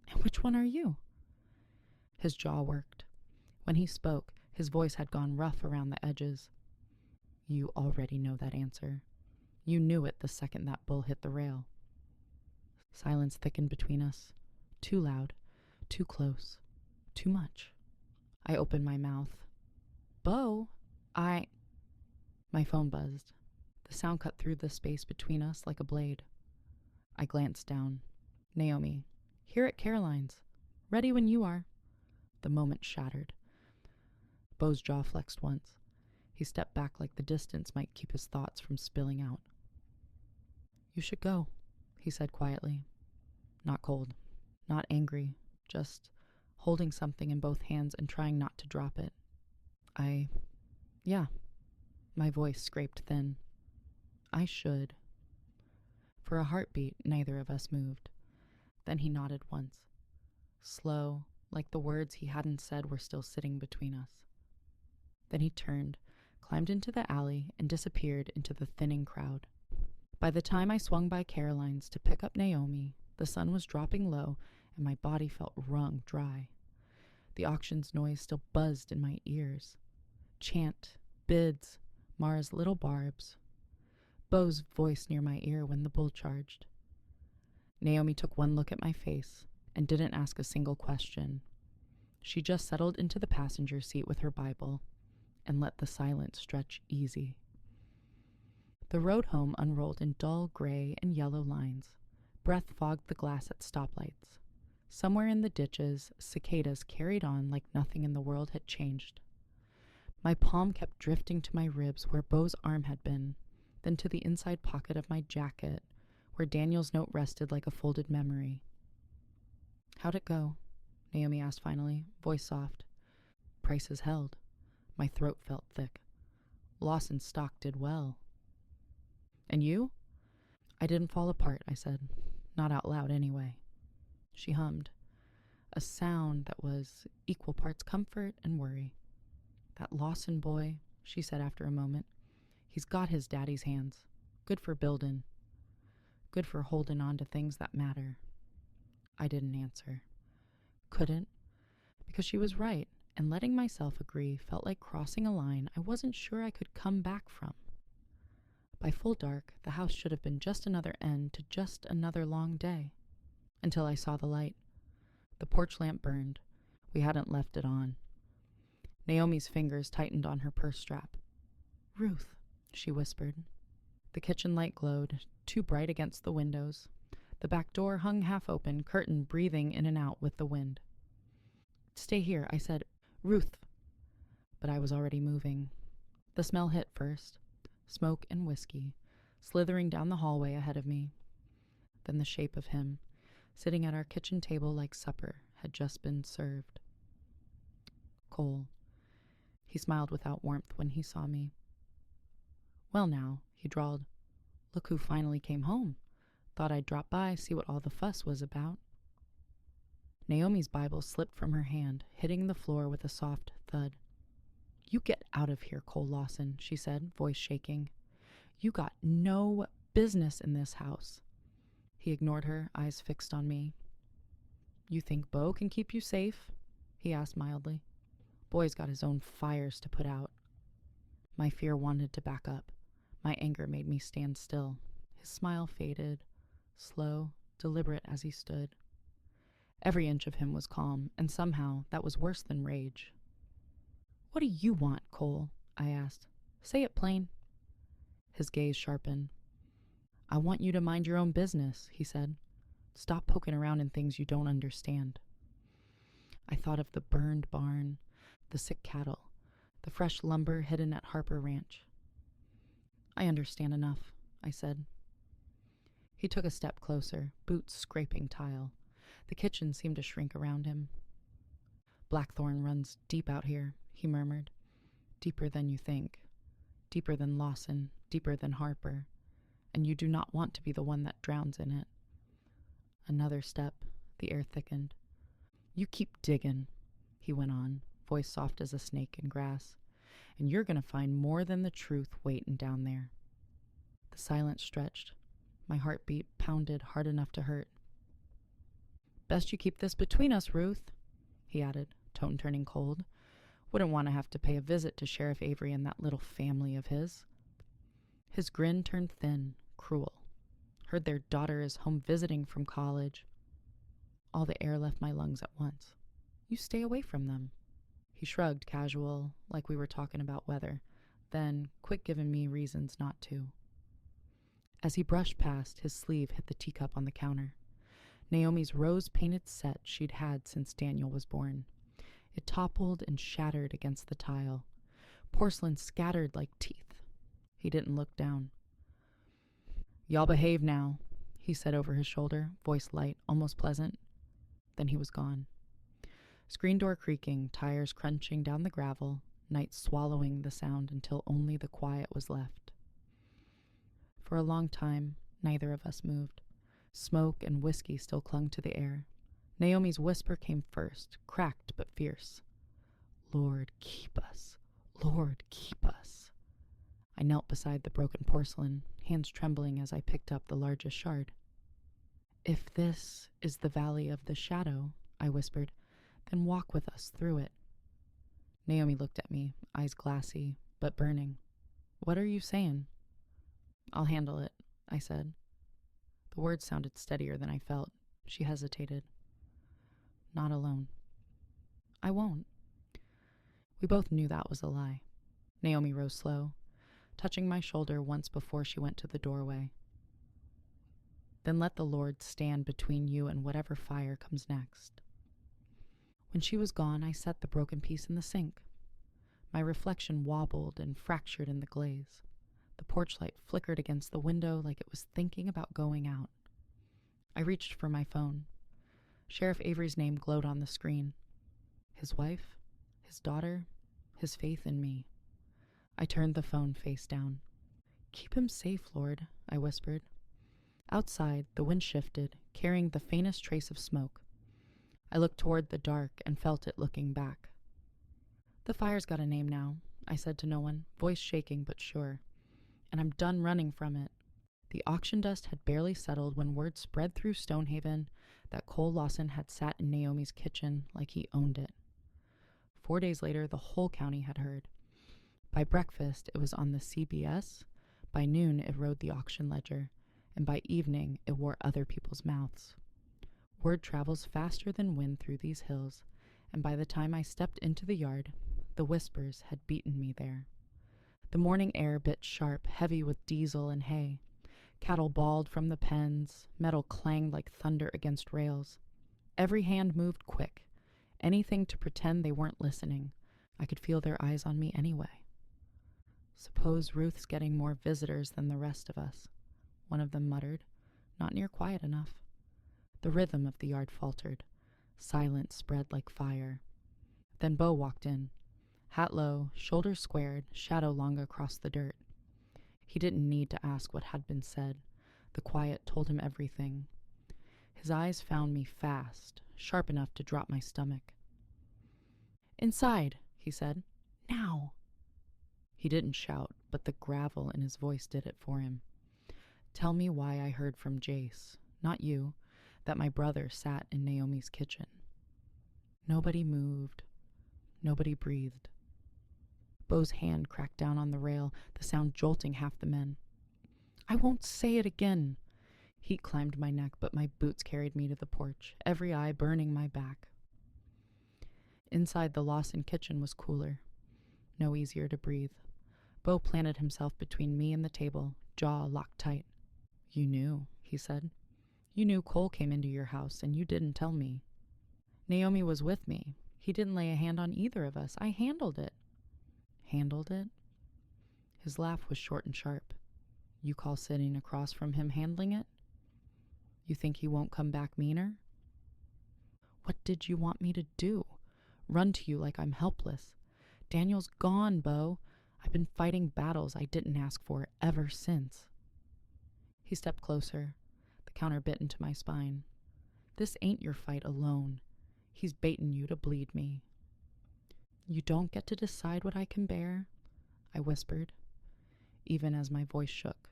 And which one are you? His jaw worked. When he spoke, his voice had gone rough around the edges. You already know that answer. You knew it the second that bull hit the rail. Silence thickened between us. Too loud, too close, too much. I opened my mouth. Bo, My phone buzzed. The sound cut through the space between us like a blade. I glanced down. Naomi, here at Caroline's. Ready when you are. The moment shattered. Bo's jaw flexed once. He stepped back like the distance might keep his thoughts from spilling out. You should go, he said quietly. Not cold, not angry, just holding something in both hands and trying not to drop it. Yeah. My voice scraped thin. I should. For a heartbeat, neither of us moved. Then he nodded once. Slow, like the words he hadn't said were still sitting between us. Then he turned, climbed into the alley, and disappeared into the thinning crowd. By the time I swung by Caroline's to pick up Naomi, the sun was dropping low and my body felt wrung dry. The auction's noise still buzzed in my ears. Chant, bids, Mara's little barbs. Bo's voice near my ear when the bull charged. Naomi took one look at my face and didn't ask a single question. She just settled into the passenger seat with her Bible and let the silence stretch easy. The road home unrolled in dull gray and yellow lines. Breath fogged the glass at stoplights. Somewhere in the ditches, cicadas carried on like nothing in the world had changed. My palm kept drifting to my ribs where Bo's arm had been, then to the inside pocket of my jacket, where Daniel's note rested like a folded memory. How'd it go? Naomi asked finally, voice soft. Prices held. My throat felt thick. Lawson's stock did well. And you? I didn't fall apart, I said. Not out loud, anyway. She hummed. A sound that was equal parts comfort and worry. That Lawson boy, she said after a moment. He's got his daddy's hands. Good for buildin'. Good for holding on to things that matter. I didn't answer. Couldn't. Because she was right, and letting myself agree felt like crossing a line I wasn't sure I could come back from. By full dark, the house should have been just another end to just another long day. Until I saw the light. The porch lamp burned. We hadn't left it on. Naomi's fingers tightened on her purse strap. Ruth, she whispered. The kitchen light glowed, too bright against the windows. The back door hung half open, curtain breathing in and out with the wind. Stay here, I said. Ruth. But I was already moving. The smell hit first. Smoke and whiskey, slithering down the hallway ahead of me. Then the shape of him, sitting at our kitchen table like supper had just been served. Cole. He smiled without warmth when he saw me. Well now, he drawled. Look who finally came home. Thought I'd drop by, see what all the fuss was about. Naomi's Bible slipped from her hand, hitting the floor with a soft thud. You get out of here, Cole Lawson, she said, voice shaking. You got no business in this house. He ignored her, eyes fixed on me. You think Bo can keep you safe? He asked mildly. Boy's got his own fires to put out. My fear wanted to back up. My anger made me stand still. His smile faded, slow, deliberate as he stood. Every inch of him was calm, and somehow that was worse than rage. What do you want, Cole? I asked. Say it plain. His gaze sharpened. I want you to mind your own business, he said. Stop poking around in things you don't understand. I thought of the burned barn, the sick cattle, the fresh lumber hidden at Harper Ranch. I understand enough, I said. He took a step closer, boots scraping tile. The kitchen seemed to shrink around him. Blackthorn runs deep out here, he murmured. Deeper than you think. Deeper than Lawson, deeper than Harper. And you do not want to be the one that drowns in it. Another step, the air thickened. You keep digging, he went on, voice soft as a snake in grass, and you're going to find more than the truth waiting down there. The silence stretched. My heartbeat pounded hard enough to hurt. Best you keep this between us, Ruth, he added, tone turning cold. Wouldn't want to have to pay a visit to Sheriff Avery and that little family of his. His grin turned thin, cruel. Heard their daughter is home visiting from college. All the air left my lungs at once. You stay away from them. He shrugged, casual, like we were talking about weather, then quit giving me reasons not to. As he brushed past, his sleeve hit the teacup on the counter. Naomi's rose-painted set she'd had since Daniel was born. It toppled and shattered against the tile. Porcelain scattered like teeth. He didn't look down. "Y'all behave now," he said over his shoulder, voice light, almost pleasant. Then he was gone. Screen door creaking, tires crunching down the gravel, night swallowing the sound until only the quiet was left. For a long time, neither of us moved. Smoke and whiskey still clung to the air. Naomi's whisper came first, cracked but fierce. "Lord, keep us. Lord, keep us." I knelt beside the broken porcelain, hands trembling as I picked up the largest shard. "If this is the valley of the shadow," I whispered, "then walk with us through it." Naomi looked at me, eyes glassy, but burning. "What are you saying?" "I'll handle it," I said. The words sounded steadier than I felt. She hesitated. "Not alone." "I won't." We both knew that was a lie. Naomi rose slow, touching my shoulder once before she went to the doorway. "Then let the Lord stand between you and whatever fire comes next." When she was gone, I set the broken piece in the sink. My reflection wobbled and fractured in the glaze. The porch light flickered against the window like it was thinking about going out. I reached for my phone. Sheriff Avery's name glowed on the screen. His wife, his daughter, his faith in me. I turned the phone face down. "Keep him safe, Lord," I whispered. Outside, the wind shifted, carrying the faintest trace of smoke. I looked toward the dark and felt it looking back. "The fire's got a name now," I said to no one, voice shaking but sure. "And I'm done running from it." The auction dust had barely settled when word spread through Stonehaven that Cole Lawson had sat in Naomi's kitchen like he owned it. 4 days later, the whole county had heard. By breakfast, it was on the CBS. By noon, it rode the auction ledger. And by evening, it wore other people's mouths. Word travels faster than wind through these hills, and by the time I stepped into the yard, the whispers had beaten me there. The morning air bit sharp, heavy with diesel and hay. Cattle bawled from the pens, metal clanged like thunder against rails. Every hand moved quick, anything to pretend they weren't listening. I could feel their eyes on me anyway. "Suppose Ruth's getting more visitors than the rest of us," one of them muttered, not near quiet enough. The rhythm of the yard faltered. Silence spread like fire. Then Bo walked in. Hat low, shoulders squared, shadow long across the dirt. He didn't need to ask what had been said. The quiet told him everything. His eyes found me fast, sharp enough to drop my stomach. "Inside," he said. "Now." He didn't shout, but the gravel in his voice did it for him. "Tell me why I heard from Jace, not you, that my brother sat in Naomi's kitchen." Nobody moved. Nobody breathed. Bo's hand cracked down on the rail, the sound jolting half the men. "I won't say it again." Heat climbed my neck, but my boots carried me to the porch, every eye burning my back. Inside the Lawson kitchen was cooler, no easier to breathe. Bo planted himself between me and the table, jaw locked tight. "You knew," he said. "You knew Cole came into your house, and you didn't tell me." "Naomi was with me. He didn't lay a hand on either of us. I handled it." "Handled it?" His laugh was short and sharp. "You call sitting across from him handling it? You think he won't come back meaner?" "What did you want me to do? Run to you like I'm helpless? Daniel's gone, Bo. I've been fighting battles I didn't ask for ever since." He stepped closer. The counter bit into my spine. "This ain't your fight alone. He's baiting you to bleed me." "You don't get to decide what I can bear," I whispered, even as my voice shook.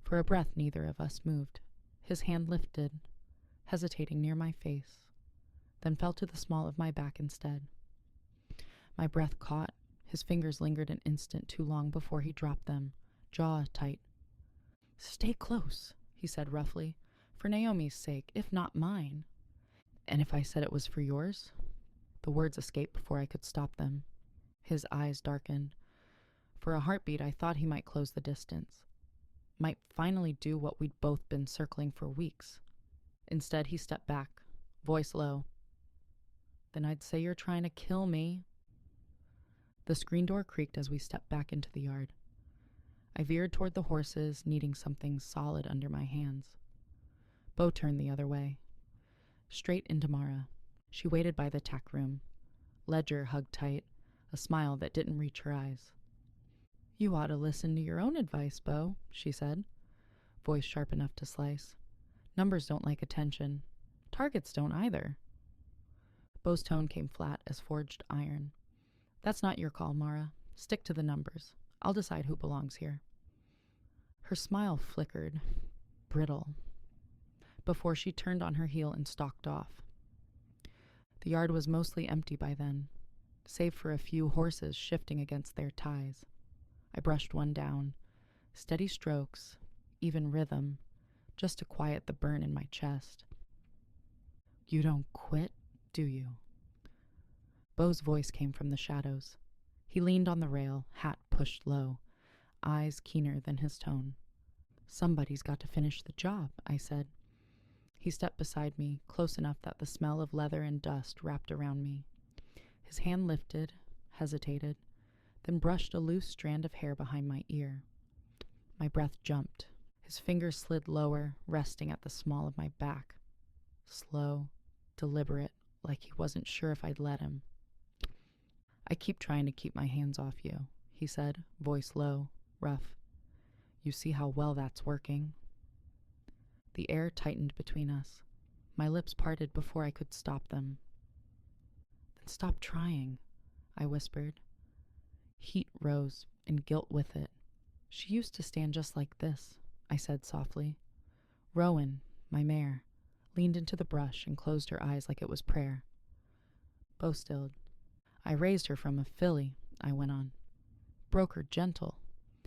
For a breath, neither of us moved. His hand lifted, hesitating near my face, then fell to the small of my back instead. My breath caught. His fingers lingered an instant too long before he dropped them, jaw tight. "Stay close," he said roughly. "For Naomi's sake, if not mine." "And if I said it was for yours?" The words escaped before I could stop them. His eyes darkened. For a heartbeat, I thought he might close the distance. Might finally do what we'd both been circling for weeks. Instead, he stepped back, voice low. "Then I'd say you're trying to kill me." The screen door creaked as we stepped back into the yard. I veered toward the horses, needing something solid under my hands. Bo turned the other way, straight into Mara. She waited by the tack room, ledger hugged tight, a smile that didn't reach her eyes. "You ought to listen to your own advice, Bo," she said, voice sharp enough to slice. "Numbers don't like attention. Targets don't either." Bo's tone came flat as forged iron. "That's not your call, Mara. Stick to the numbers. I'll decide who belongs here." Her smile flickered, brittle, before she turned on her heel and stalked off. The yard was mostly empty by then, save for a few horses shifting against their ties. I brushed one down, steady strokes, even rhythm, just to quiet the burn in my chest. "You don't quit, do you?" Bo's voice came from the shadows. He leaned on the rail, hat pushed low, eyes keener than his tone. "Somebody's got to finish the job," I said. He stepped beside me, close enough that the smell of leather and dust wrapped around me. His hand lifted, hesitated, then brushed a loose strand of hair behind my ear. My breath jumped. His fingers slid lower, resting at the small of my back. Slow, deliberate, like he wasn't sure if I'd let him. "I keep trying to keep my hands off you," he said, voice low, rough. "You see how well that's working." The air tightened between us. My lips parted before I could stop them. "Then stop trying," I whispered. Heat rose, and guilt with it. "She used to stand just like this," I said softly. Rowan, my mare, leaned into the brush and closed her eyes like it was prayer. Bo stilled. "I raised her from a filly," I went on. "Broke her gentle.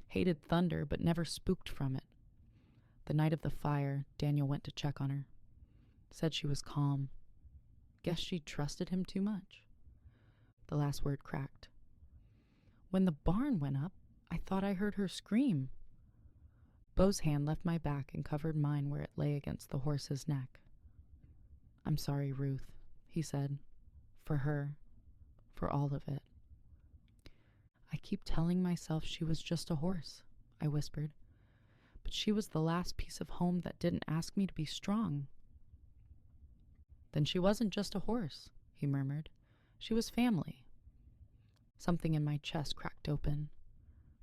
Hated thunder, but never spooked from it. The night of the fire, Daniel went to check on her. Said she was calm. Guess she trusted him too much." The last word cracked. "When the barn went up, I thought I heard her scream." Bo's hand left my back and covered mine where it lay against the horse's neck. "I'm sorry, Ruth," he said. "For her. For all of it." "I keep telling myself she was just a horse," I whispered. "But she was the last piece of home that didn't ask me to be strong." "Then she wasn't just a horse," he murmured. "She was family." Something in my chest cracked open.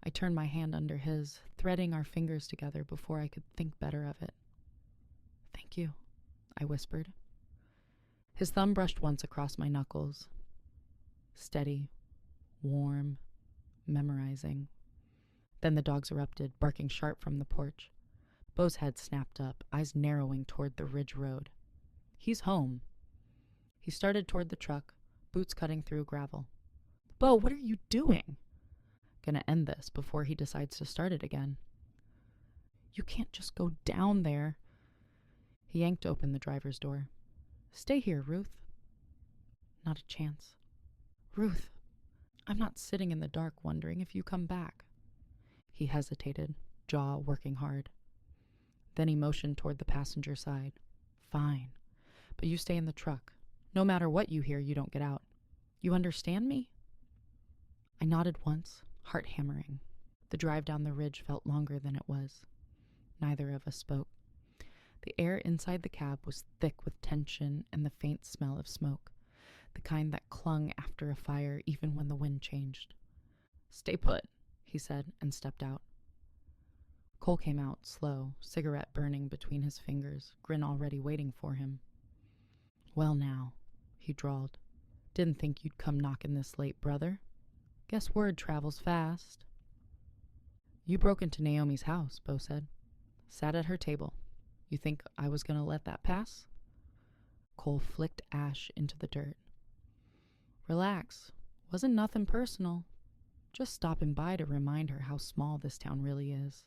I turned my hand under his, threading our fingers together before I could think better of it. "Thank you," I whispered. His thumb brushed once across my knuckles. Steady, warm, memorizing. Then the dogs erupted, barking sharp from the porch. Bo's head snapped up, eyes narrowing toward the ridge road. "He's home." He started toward the truck, boots cutting through gravel. "Bo, what are you doing?" Gonna end this before he decides to start it again. "You can't just go down there." He yanked open the driver's door. "Stay here, Ruth." "Not a chance." "Ruth, I'm not sitting in the dark wondering if you come back." He hesitated, jaw working hard. Then he motioned toward the passenger side. "Fine, but you stay in the truck. No matter what you hear, you don't get out. You understand me?" I nodded once, heart hammering. The drive down the ridge felt longer than it was. Neither of us spoke. The air inside the cab was thick with tension and the faint smell of smoke, the kind that clung after a fire even when the wind changed. "Stay put," he said, and stepped out. Cole came out, slow, cigarette burning between his fingers, grin already waiting for him. "Well now," he drawled. "Didn't think you'd come knocking this late, brother. Guess word travels fast." "You broke into Naomi's house," Bo said. "Sat at her table. You think I was going to let that pass?" Cole flicked ash into the dirt. "Relax. Wasn't nothing personal. Just stopping by to remind her how small this town really is."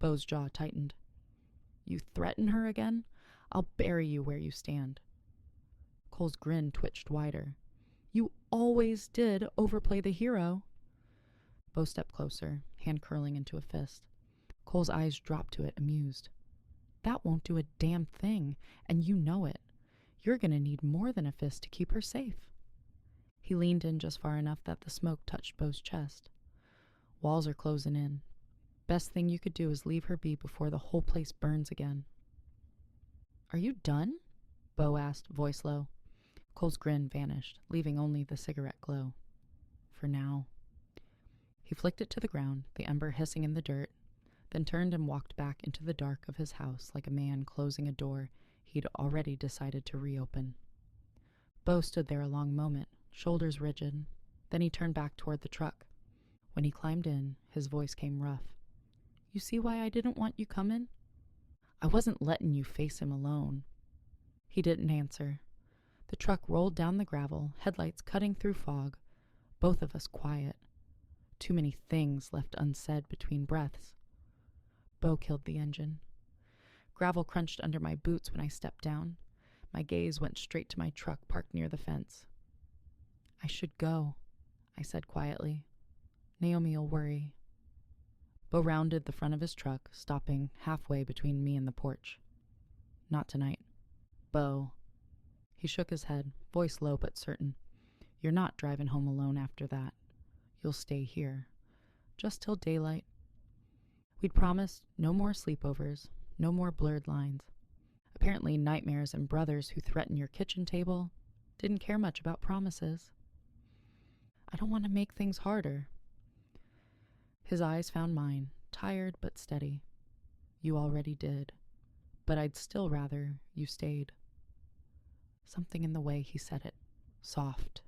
Bo's jaw tightened. You threaten her again? I'll bury you where you stand. Cole's grin twitched wider. You always did overplay the hero. Bo stepped closer, hand curling into a fist. Cole's eyes dropped to it, amused. That won't do a damn thing, and you know it. You're going to need more than a fist to keep her safe. He leaned in just far enough that the smoke touched Bo's chest. Walls are closing in. Best thing you could do is leave her be before the whole place burns again. Are you done? Bo asked, voice low. Cole's grin vanished, leaving only the cigarette glow. For now. He flicked it to the ground, the ember hissing in the dirt, then turned and walked back into the dark of his house like a man closing a door he'd already decided to reopen. Bo stood there a long moment, shoulders rigid. Then he turned back toward the truck. When he climbed in, his voice came rough. You see why I didn't want you coming? I wasn't letting you face him alone. He didn't answer. The truck rolled down the gravel, headlights cutting through fog, both of us quiet. Too many things left unsaid between breaths. Bo killed the engine. Gravel crunched under my boots when I stepped down. My gaze went straight to my truck parked near the fence. I should go, I said quietly. Naomi'll worry. Bo rounded the front of his truck, stopping halfway between me and the porch. Not tonight. Bo. He shook his head, voice low but certain. You're not driving home alone after that. You'll stay here. Just till daylight. We'd promised no more sleepovers, no more blurred lines. Apparently nightmares and brothers who threaten your kitchen table didn't care much about promises. I don't want to make things harder. His eyes found mine, tired but steady. You already did, but I'd still rather you stayed. Something in the way he said it, soft,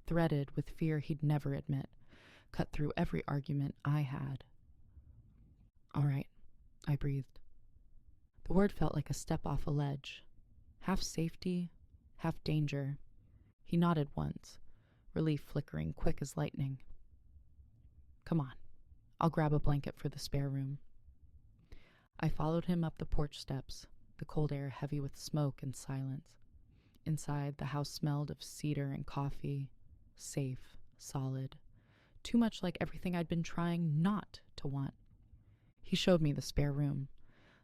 threaded with fear he'd never admit, cut through every argument I had. All right, I breathed. The word felt like a step off a ledge, half safety, half danger. He nodded once, relief flickering quick as lightning. Come on, I'll grab a blanket for the spare room. I followed him up the porch steps, the cold air heavy with smoke and silence. Inside, the house smelled of cedar and coffee, safe, solid, too much like everything I'd been trying not to want. He showed me the spare room,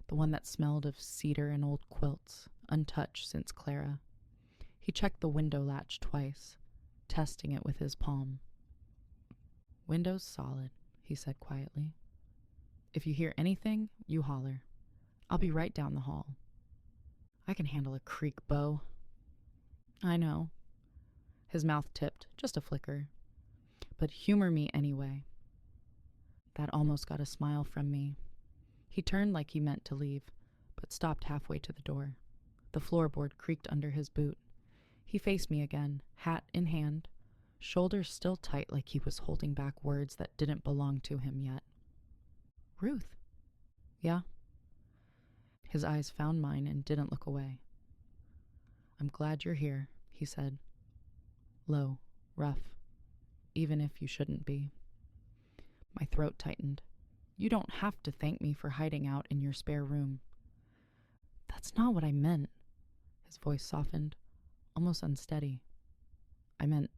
the one that smelled of cedar and old quilts, untouched since Clara. He checked the window latch twice, testing it with his palm. Window's solid, he said quietly. If you hear anything, you holler. I'll be right down the hall. I can handle a creak, Bo. I know. His mouth tipped, just a flicker. But humor me anyway. That almost got a smile from me. He turned like he meant to leave, but stopped halfway to the door. The floorboard creaked under his boot. He faced me again, hat in hand, shoulders still tight like he was holding back words that didn't belong to him yet. Ruth. Yeah? His eyes found mine and didn't look away. I'm glad you're here, he said. Low, rough, even if you shouldn't be. My throat tightened. You don't have to thank me for hiding out in your spare room. That's not what I meant. His voice softened, almost unsteady. I meant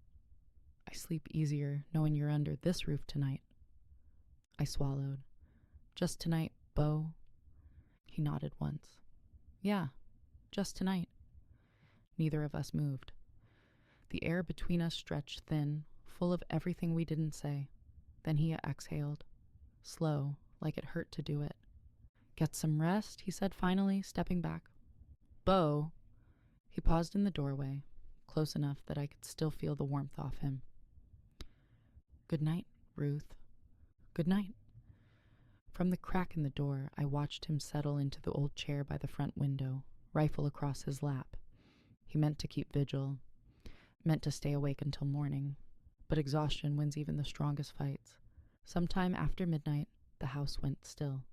I sleep easier knowing you're under this roof tonight. I swallowed. Just tonight, Bo? He nodded once. Yeah, just tonight. Neither of us moved. The air between us stretched thin, full of everything we didn't say. Then he exhaled, slow, like it hurt to do it. Get some rest, he said finally, stepping back. Bo. He paused in the doorway, close enough that I could still feel the warmth off him. Good night, Ruth. Good night. From the crack in the door, I watched him settle into the old chair by the front window, rifle across his lap. He meant to keep vigil, meant to stay awake until morning, but exhaustion wins even the strongest fights. Sometime after midnight, the house went still.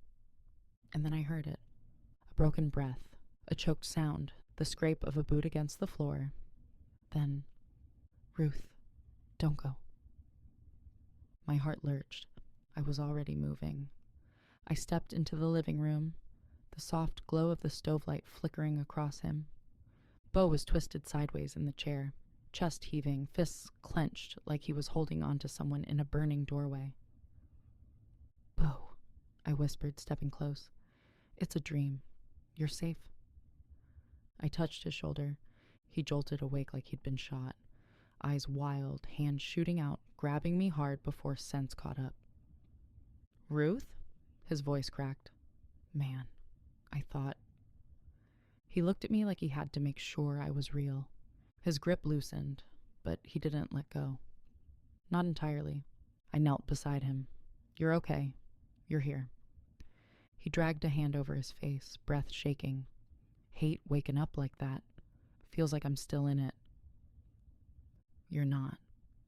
And then I heard it. A broken breath, a choked sound, the scrape of a boot against the floor. Then, Ruth, don't go. My heart lurched. I was already moving. I stepped into the living room, the soft glow of the stovelight flickering across him. Beau was twisted sideways in the chair, chest heaving, fists clenched like he was holding onto someone in a burning doorway. "Beau," I whispered, stepping close. "It's a dream. You're safe." I touched his shoulder. He jolted awake like he'd been shot, eyes wild, hands shooting out, grabbing me hard before sense caught up. "Ruth?" His voice cracked. Man, I thought. He looked at me like he had to make sure I was real. His grip loosened, but he didn't let go. Not entirely. I knelt beside him. "You're okay. You're here." He dragged a hand over his face, breath shaking. "Hate waking up like that. Feels like I'm still in it." "You're not,"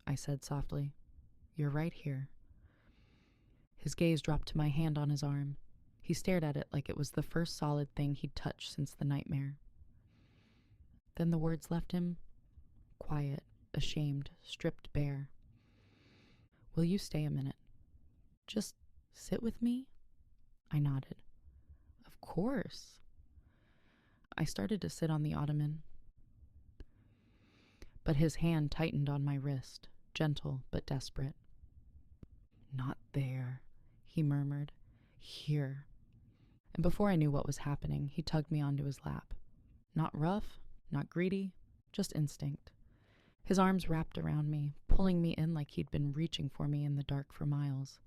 I said softly. "You're right here." His gaze dropped to my hand on his arm. He stared at it like it was the first solid thing he'd touched since the nightmare. Then the words left him quiet, ashamed, stripped bare. "Will you stay a minute? Just sit with me?" I nodded. "Of course." I started to sit on the ottoman, but his hand tightened on my wrist, gentle but desperate. "Not there," he murmured. "Here." And before I knew what was happening, he tugged me onto his lap. Not rough, not greedy, just instinct. His arms wrapped around me, pulling me in like he'd been reaching for me in the dark for miles.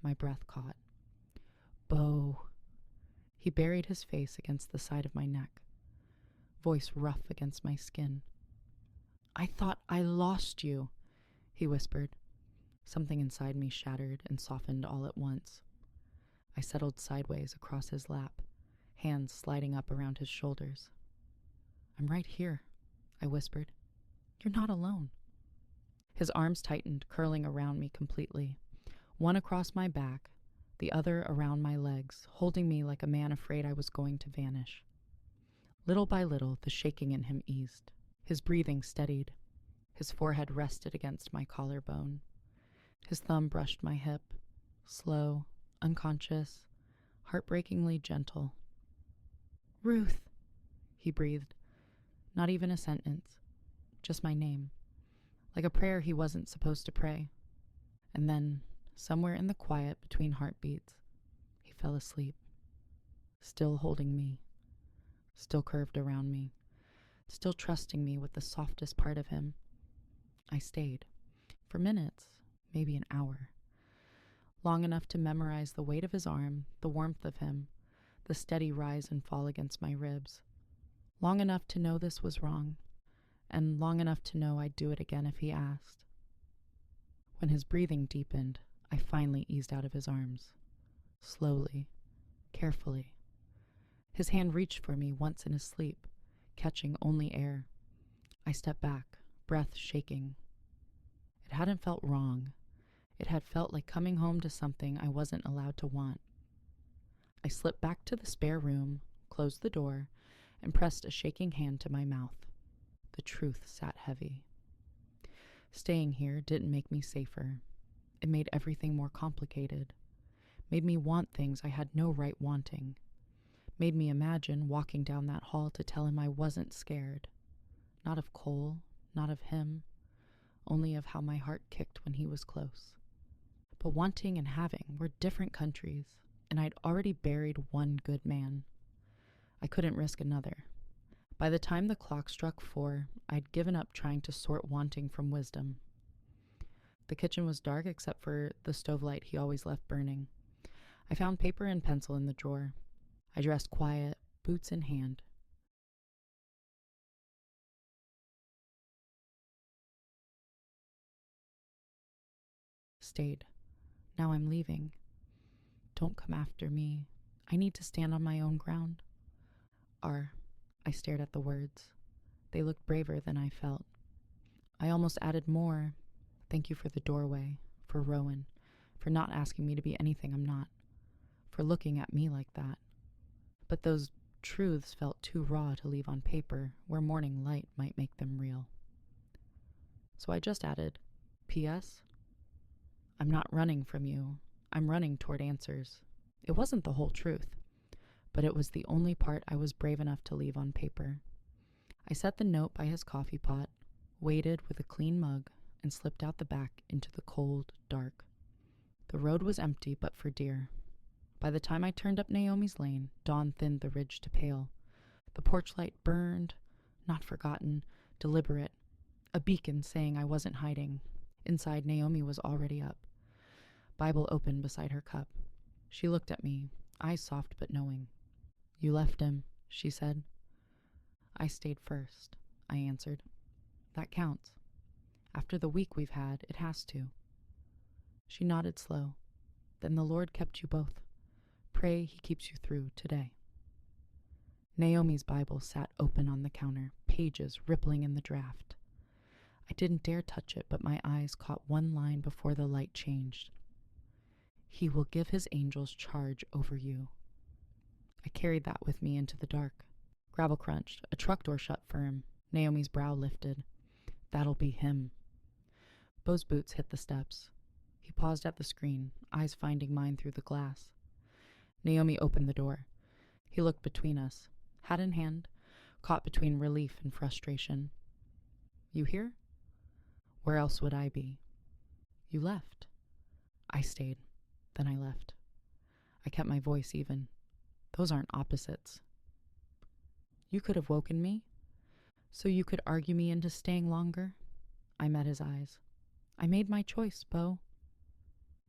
My breath caught. "Beau." He buried his face against the side of my neck, voice rough against my skin. "I thought I lost you," he whispered. Something inside me shattered and softened all at once. I settled sideways across his lap, hands sliding up around his shoulders. "I'm right here," I whispered. "You're not alone." His arms tightened, curling around me completely, one across my back, the other around my legs, holding me like a man afraid I was going to vanish. Little by little, the shaking in him eased. His breathing steadied. His forehead rested against my collarbone. His thumb brushed my hip, slow, unconscious, heartbreakingly gentle. "Ruth," he breathed. Not even a sentence, just my name, like a prayer he wasn't supposed to pray. And then, somewhere in the quiet between heartbeats, he fell asleep, still holding me, still curved around me, still trusting me with the softest part of him. I stayed, for minutes, maybe an hour, long enough to memorize the weight of his arm, the warmth of him, the steady rise and fall against my ribs, long enough to know this was wrong, and long enough to know I'd do it again if he asked. When his breathing deepened, I finally eased out of his arms, slowly, carefully. His hand reached for me once in his sleep, catching only air. I stepped back, breath shaking. It hadn't felt wrong. It had felt like coming home to something I wasn't allowed to want. I slipped back to the spare room, closed the door, and pressed a shaking hand to my mouth. The truth sat heavy. Staying here didn't make me safer. It made everything more complicated. Made me want things I had no right wanting. Made me imagine walking down that hall to tell him I wasn't scared. Not of Cole, not of him, only of how my heart kicked when he was close. But wanting and having were different countries, and I'd already buried one good man. I couldn't risk another. By the time the clock struck 4, I'd given up trying to sort wanting from wisdom. The kitchen was dark except for the stovelight he always left burning. I found paper and pencil in the drawer. I dressed quiet, boots in hand. Stayed. Now I'm leaving. Don't come after me. I need to stand on my own ground. I stared at the words. They looked braver than I felt. I almost added more. Thank you for the doorway, for Rowan, for not asking me to be anything I'm not, for looking at me like that. But those truths felt too raw to leave on paper, where morning light might make them real. So I just added, P.S. I'm not running from you. I'm running toward answers. It wasn't the whole truth, but it was the only part I was brave enough to leave on paper. I set the note by his coffee pot, waited with a clean mug, and slipped out the back into the cold, dark. The road was empty but for deer. By the time I turned up Naomi's lane, dawn thinned the ridge to pale. The porch light burned, not forgotten, deliberate, a beacon saying I wasn't hiding. Inside, Naomi was already up, Bible open beside her cup. She looked at me, eyes soft but knowing. "You left him," she said. "I stayed first," I answered. "That counts. After the week we've had, it has to." She nodded slow. "Then the Lord kept you both. Pray he keeps you through today." Naomi's Bible sat open on the counter, pages rippling in the draft. I didn't dare touch it, but my eyes caught one line before the light changed. "He will give his angels charge over you." I carried that with me into the dark. Gravel crunched, a truck door shut firm. Naomi's brow lifted. "That'll be him." Bo's boots hit the steps. He paused at the screen, eyes finding mine through the glass. Naomi opened the door. He looked between us, hat in hand, caught between relief and frustration. "You here?" "Where else would I be?" "You left." "I stayed. Then I left." I kept my voice even. "Those aren't opposites." "You could have woken me, so you could argue me into staying longer." I met his eyes. "I made my choice, Bo."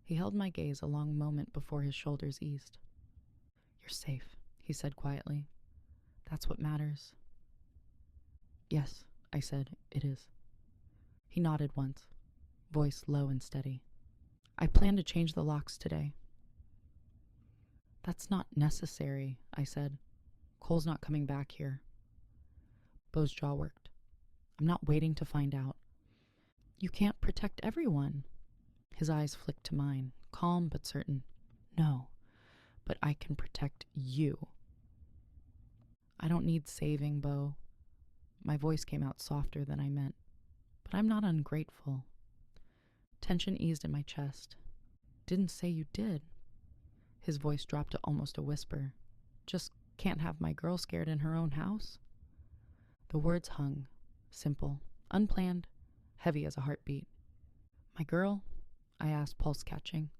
He held my gaze a long moment before his shoulders eased. "You're safe," he said quietly. "That's what matters." "Yes," I said, "it is." He nodded once, voice low and steady. "I plan to change the locks today." "That's not necessary," I said. "Cole's not coming back here." Bo's jaw worked. "I'm not waiting to find out." "You can't protect everyone." His eyes flicked to mine, calm but certain. "No, but I can protect you." "I don't need saving, Bo." My voice came out softer than I meant. "But I'm not ungrateful." Tension eased in my chest. "Didn't say you did." His voice dropped to almost a whisper. "Just can't have my girl scared in her own house." The words hung, simple, unplanned, heavy as a heartbeat. "My girl?" I asked, pulse catching.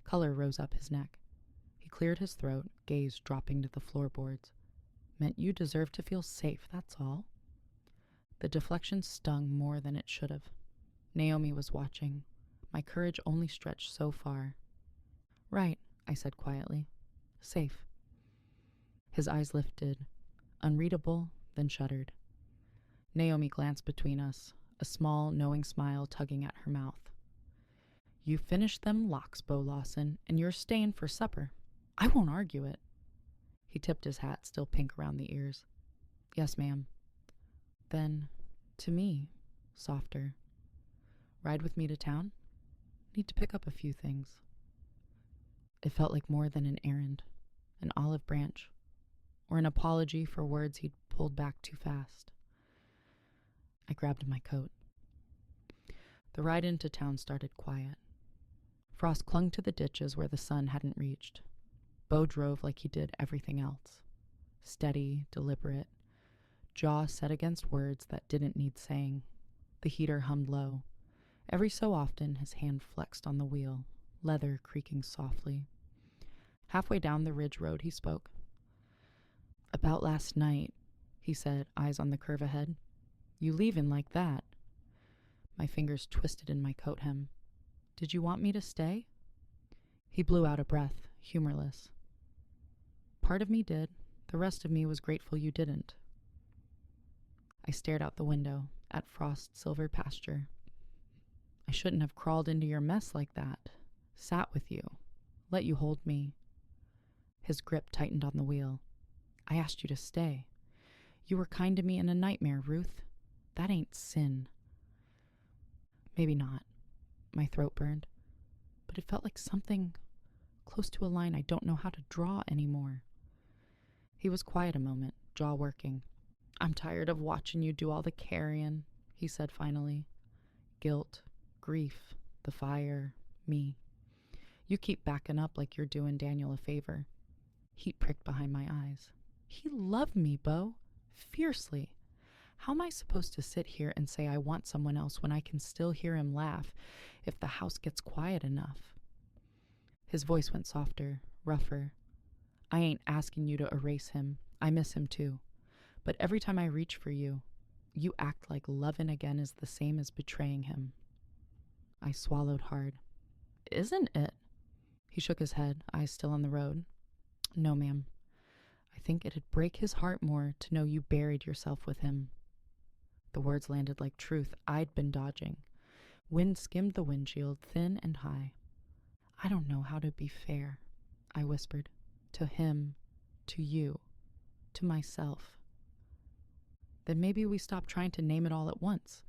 Color rose up his neck. He cleared his throat, gaze dropping to the floorboards. "Meant you deserve to feel safe, that's all." The deflection stung more than it should have. Naomi was watching. My courage only stretched so far. "Right," I said quietly. "Safe." His eyes lifted, unreadable, then shuddered. Naomi glanced between us, a small, knowing smile tugging at her mouth. "You finished them locks, Bo Lawson, and you're staying for supper. I won't argue it." He tipped his hat, still pink around the ears. "Yes, ma'am." Then, to me, softer. "Ride with me to town? Need to pick up a few things." It felt like more than an errand, an olive branch, or an apology for words he'd pulled back too fast. I grabbed my coat. The ride into town started quiet. Frost clung to the ditches where the sun hadn't reached. Bo drove like he did everything else. Steady, deliberate, jaw set against words that didn't need saying. The heater hummed low. Every so often his hand flexed on the wheel, leather creaking softly. Halfway down the ridge road he spoke. "About last night," he said, eyes on the curve ahead. "You leaving like that." My fingers twisted in my coat hem. "Did you want me to stay?" He blew out a breath, humorless. "Part of me did. The rest of me was grateful you didn't." I stared out the window, at Frost's silver pasture. "I shouldn't have crawled into your mess like that. Sat with you. Let you hold me." His grip tightened on the wheel. "I asked you to stay. You were kind to me in a nightmare, Ruth. That ain't sin." Maybe not. My throat burned. But it felt like something close to a line I don't know how to draw anymore. He was quiet a moment, jaw working. "I'm tired of watching you do all the carrying," he said finally. "Guilt, grief, the fire, me. You keep backing up like you're doing Daniel a favor. Heat pricked behind my eyes. He loved me, Bo. Fiercely. How am I supposed to sit here and say I want someone else when I can still hear him laugh if the house gets quiet enough? His voice went softer, rougher. I ain't asking you to erase him. I miss him too. But every time I reach for you, you act like loving again is the same as betraying him. I swallowed hard. Isn't it? He shook his head, eyes still on the road. No, ma'am. I think it'd break his heart more to know you buried yourself with him. The words landed like truth I'd been dodging. Wind skimmed the windshield, thin and high. I don't know how to be fair, I whispered. To him, to you, to myself. Then maybe we stop trying to name it all at once.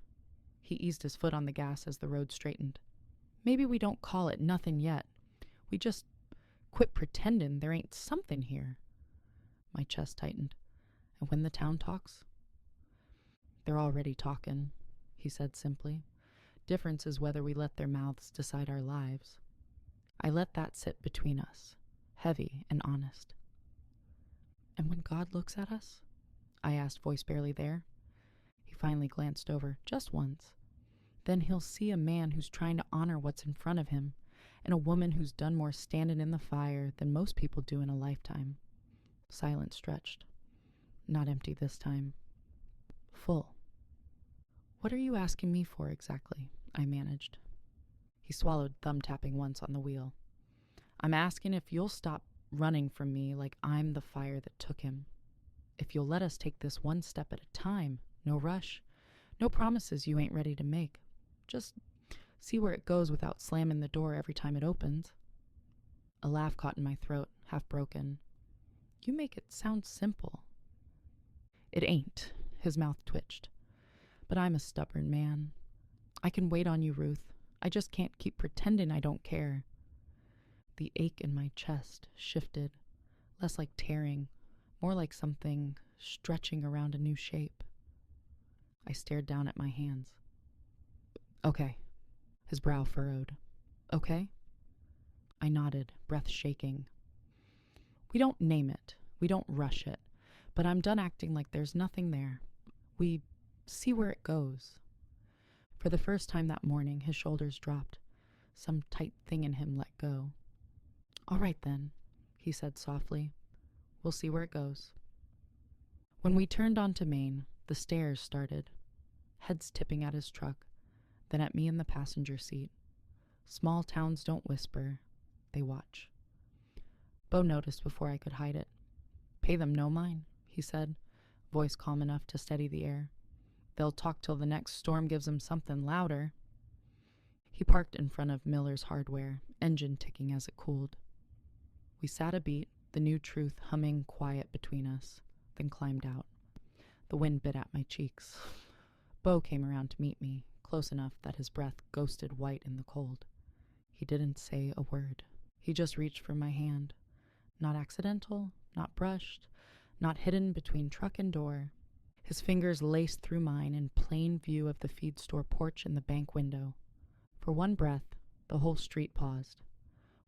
He eased his foot on the gas as the road straightened. Maybe we don't call it nothing yet. We just quit pretending there ain't something here. My chest tightened. And when the town talks? They're already talking, he said simply. Difference is whether we let their mouths decide our lives. I let that sit between us, heavy and honest. And when God looks at us? I asked, voice barely there. He finally glanced over, just once. Then he'll see a man who's trying to honor what's in front of him, and a woman who's done more standing in the fire than most people do in a lifetime. Silence stretched. Not empty this time. Full. What are you asking me for exactly? I managed. He swallowed, thumb-tapping once on the wheel. I'm asking if you'll stop running from me like I'm the fire that took him. If you'll let us take this one step at a time, no rush, no promises you ain't ready to make. Just see where it goes without slamming the door every time it opens. A laugh caught in my throat, half broken. You make it sound simple. It ain't, his mouth twitched. But I'm a stubborn man. I can wait on you, Ruth. I just can't keep pretending I don't care. The ache in my chest shifted, less like tearing, more like something stretching around a new shape. I stared down at my hands. Okay. His brow furrowed. Okay? I nodded, breath shaking. We don't name it. We don't rush it. But I'm done acting like there's nothing there. We see where it goes. For the first time that morning, his shoulders dropped. Some tight thing in him let go. All right then, he said softly. We'll see where it goes. When we turned onto Main, the stares started. Heads tipping at his truck, then at me in the passenger seat. Small towns don't whisper. They watch. Bo noticed before I could hide it. Pay them no mind, he said, voice calm enough to steady the air. They'll talk till the next storm gives them something louder. He parked in front of Miller's Hardware, engine ticking as it cooled. We sat a beat, the new truth humming quiet between us, then climbed out. The wind bit at my cheeks. Bo came around to meet me, close enough that his breath ghosted white in the cold. He didn't say a word. He just reached for my hand. Not accidental, not brushed, not hidden between truck and door. His fingers laced through mine in plain view of the feed store porch and the bank window. For one breath, the whole street paused.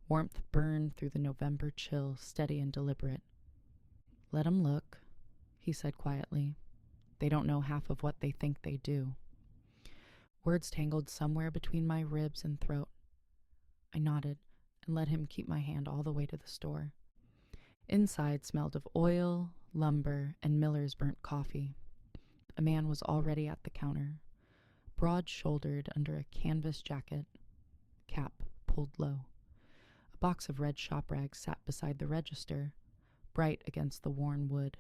Warmth burned through the November chill, steady and deliberate. Let 'em look, he said quietly. They don't know half of what they think they do. Words tangled somewhere between my ribs and throat. I nodded and let him keep my hand all the way to the store. Inside smelled of oil, lumber, and Miller's burnt coffee. A man was already at the counter, broad-shouldered under a canvas jacket, cap pulled low. A box of red shop rags sat beside the register, bright against the worn wood.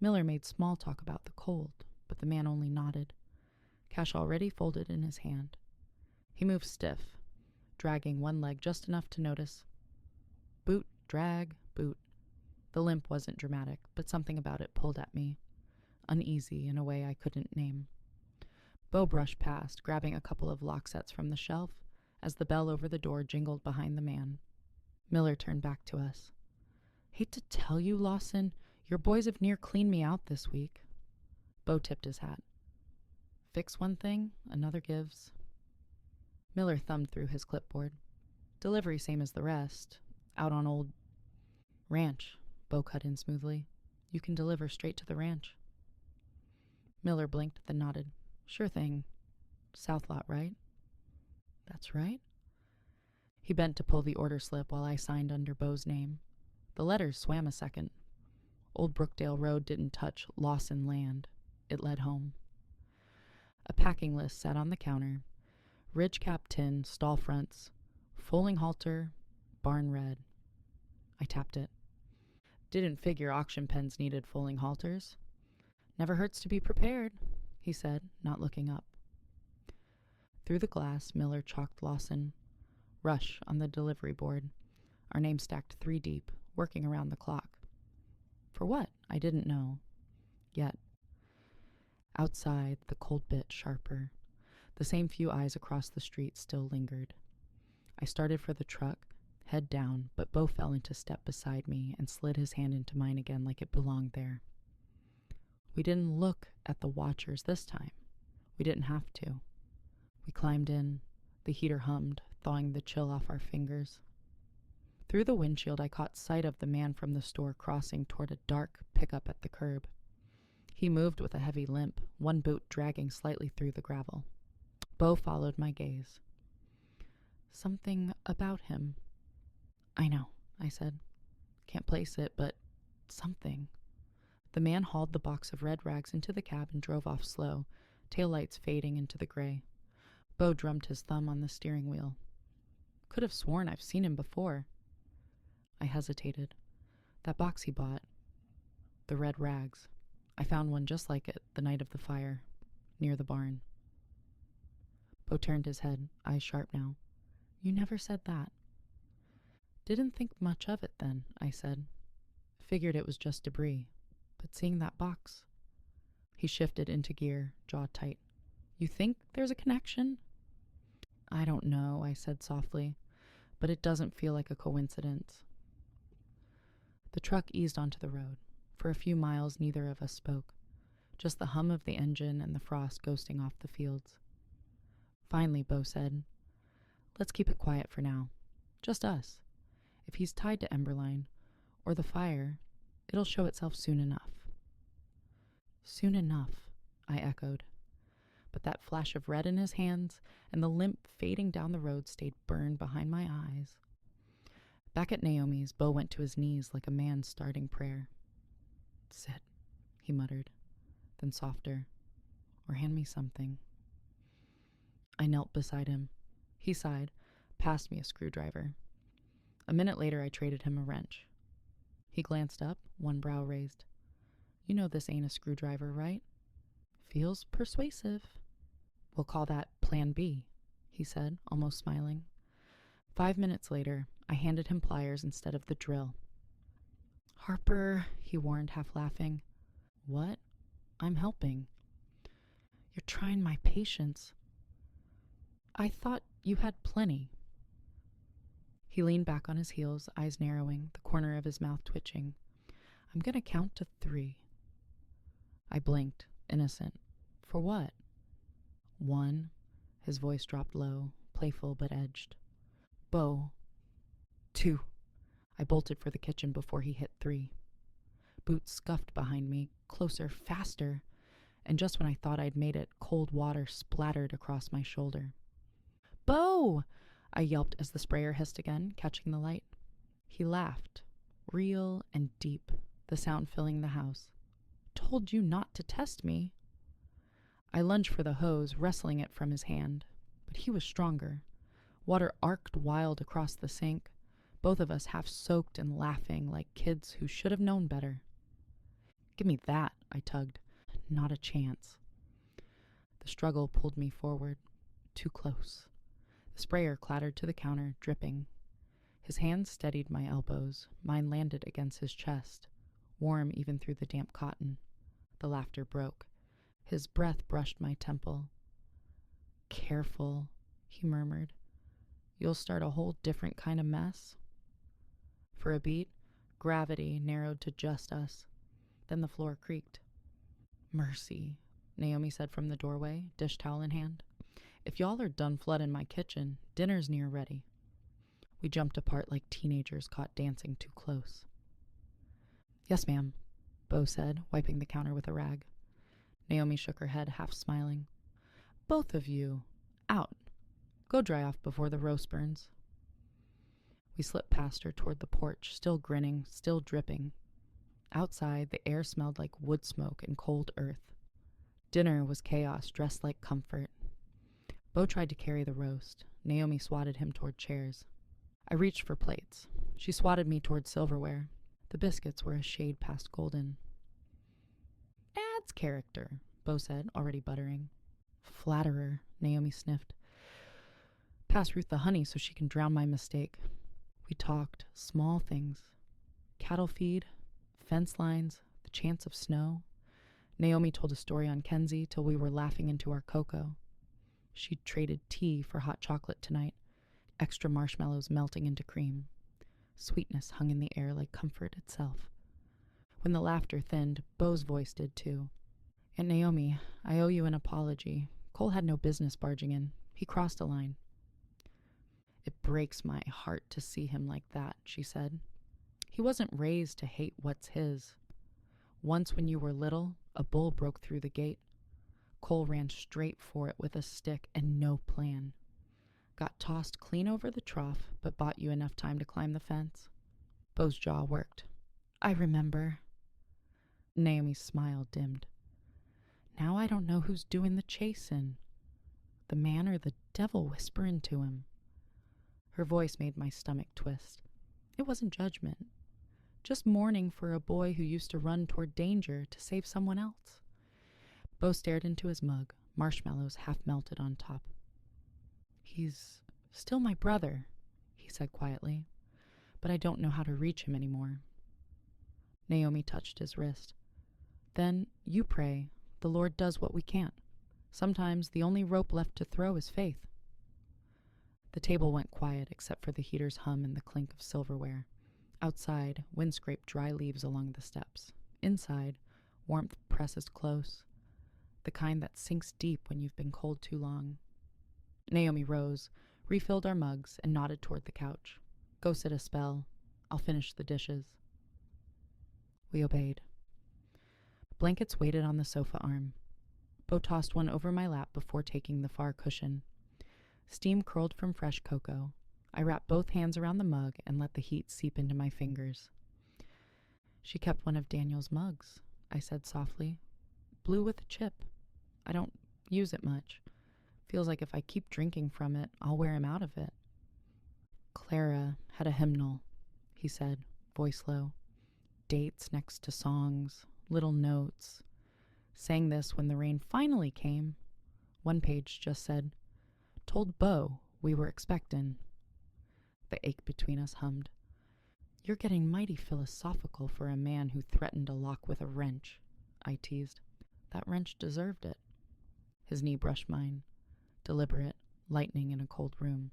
Miller made small talk about the cold, but the man only nodded, cash already folded in his hand. He moved stiff, dragging one leg just enough to notice. Boot, drag, boot. The limp wasn't dramatic, but something about it pulled at me, uneasy in a way I couldn't name. Bo brushed past, grabbing a couple of lock sets from the shelf, as the bell over the door jingled behind the man. Miller turned back to us. Hate to tell you, Lawson, your boys have near cleaned me out this week. Bo tipped his hat. Fix one thing, another gives. Miller thumbed through his clipboard. Delivery same as the rest. Out on old ranch, Bo cut in smoothly. You can deliver straight to the ranch. Miller blinked, then nodded. Sure thing. South lot, right? That's right. He bent to pull the order slip while I signed under Bo's name. The letters swam a second. Old Brookdale Road didn't touch Lawson land. It led home. A packing list sat on the counter. Ridge cap tin, stall fronts, foaling halter, barn red. I tapped it. Didn't figure auction pens needed foaling halters. Never hurts to be prepared, he said, not looking up. Through the glass, Miller chalked Lawson. Rush on the delivery board. Our names stacked 3 deep, working around the clock. For what? I didn't know. Yet. Outside, the cold bit sharper. The same few eyes across the street still lingered. I started for the truck, head down, but Bo fell into step beside me and slid his hand into mine again like it belonged there. We didn't look at the watchers this time. We didn't have to. We climbed in. The heater hummed, thawing the chill off our fingers. Through the windshield, I caught sight of the man from the store crossing toward a dark pickup at the curb. He moved with a heavy limp, one boot dragging slightly through the gravel. Bo followed my gaze. Something about him. I know, I said. Can't place it, but something. The man hauled the box of red rags into the cab and drove off slow, taillights fading into the gray. Bo drummed his thumb on the steering wheel. Could have sworn I've seen him before. I hesitated. That box he bought. The red rags. I found one just like it the night of the fire, near the barn. Bo turned his head, eyes sharp now. You never said that. Didn't think much of it then, I said. Figured it was just debris. But seeing that box. He shifted into gear, jaw tight. You think there's a connection? I don't know, I said softly, but it doesn't feel like a coincidence. The truck eased onto the road. For a few miles, neither of us spoke, just the hum of the engine and the frost ghosting off the fields. Finally, Bo said, Let's keep it quiet for now. Just us. If he's tied to Emberline, or the fire, it'll show itself soon enough. Soon enough, I echoed. But that flash of red in his hands and the limp fading down the road stayed burned behind my eyes. Back at Naomi's, Bo went to his knees like a man starting prayer. Sit, he muttered, then softer, or hand me something. I knelt beside him. He sighed, passed me a screwdriver. A minute later, I traded him a wrench. He glanced up, one brow raised. You know this ain't a screwdriver, right? Feels persuasive. We'll call that Plan B, he said, almost smiling. 5 minutes later, I handed him pliers instead of the drill. Harper, he warned, half laughing. What? I'm helping. You're trying my patience. I thought you had plenty. He leaned back on his heels, eyes narrowing, the corner of his mouth twitching. I'm going to count to 3. I blinked, innocent. For what? 1. His voice dropped low, playful but edged. Bo. 2. I bolted for the kitchen before he hit 3. Boots scuffed behind me, closer, faster, and just when I thought I'd made it, cold water splattered across my shoulder. Bo! I yelped as the sprayer hissed again, catching the light. He laughed, real and deep, the sound filling the house. Told you not to test me. I lunged for the hose, wrestling it from his hand, but he was stronger. Water arced wild across the sink, both of us half soaked and laughing like kids who should have known better. Give me that, I tugged. Not a chance. The struggle pulled me forward, too close. The sprayer clattered to the counter, dripping. His hands steadied my elbows. Mine landed against his chest, warm even through the damp cotton. The laughter broke. His breath brushed my temple. Careful, he murmured. You'll start a whole different kind of mess. For a beat, gravity narrowed to just us. Then the floor creaked. Mercy, Naomi said from the doorway, dish towel in hand. If y'all are done flooding my kitchen, dinner's near ready. We jumped apart like teenagers caught dancing too close. "Yes, ma'am," Bo said, wiping the counter with a rag. Naomi shook her head, half smiling. "Both of you. Out. Go dry off before the roast burns." We slipped past her toward the porch, still grinning, still dripping. Outside, the air smelled like wood smoke and cold earth. Dinner was chaos dressed like comfort. Bo tried to carry the roast. Naomi swatted him toward chairs. I reached for plates. She swatted me toward silverware. The biscuits were a shade past golden. "Adds character," Bo said, already buttering. "Flatterer," Naomi sniffed. "Pass Ruth the honey so she can drown my mistake." We talked small things. Cattle feed, fence lines, the chance of snow. Naomi told a story on Kenzie till we were laughing into our cocoa. She'd traded tea for hot chocolate tonight, extra marshmallows melting into cream. Sweetness hung in the air like comfort itself. When the laughter thinned, Bo's voice did too. "Aunt Naomi, I owe you an apology. Cole had no business barging in. He crossed a line." "It breaks my heart to see him like that," she said. "He wasn't raised to hate what's his. Once when you were little, a bull broke through the gate. Cole ran straight for it with a stick and no plan. Got tossed clean over the trough, but bought you enough time to climb the fence." Bo's jaw worked. "I remember." Naomi's smile dimmed. "Now I don't know who's doing the chasin'. The man or the devil whisperin' to him." Her voice made my stomach twist. It wasn't judgment. Just mourning for a boy who used to run toward danger to save someone else. Bo stared into his mug, marshmallows half melted on top. "He's still my brother," he said quietly, "but I don't know how to reach him anymore." Naomi touched his wrist. "Then you pray. The Lord does what we can't. Sometimes the only rope left to throw is faith." The table went quiet except for the heater's hum and the clink of silverware. Outside, wind scraped dry leaves along the steps. Inside, warmth presses close, the kind that sinks deep when you've been cold too long. Naomi rose, refilled our mugs, and nodded toward the couch. "Go sit a spell. I'll finish the dishes." We obeyed. Blankets waited on the sofa arm. Bo tossed one over my lap before taking the far cushion. Steam curled from fresh cocoa. I wrapped both hands around the mug and let the heat seep into my fingers. "She kept one of Daniel's mugs," I said softly. "Blue with a chip. I don't use it much. Feels like if I keep drinking from it, I'll wear him out of it." "Clara had a hymnal," he said, voice low. "Dates next to songs, little notes. Sang this when the rain finally came. One page just said, 'Told Bo we were expectin'.'" The ache between us hummed. "You're getting mighty philosophical for a man who threatened a lock with a wrench," I teased. "That wrench deserved it." His knee brushed mine. Deliberate, lightning in a cold room.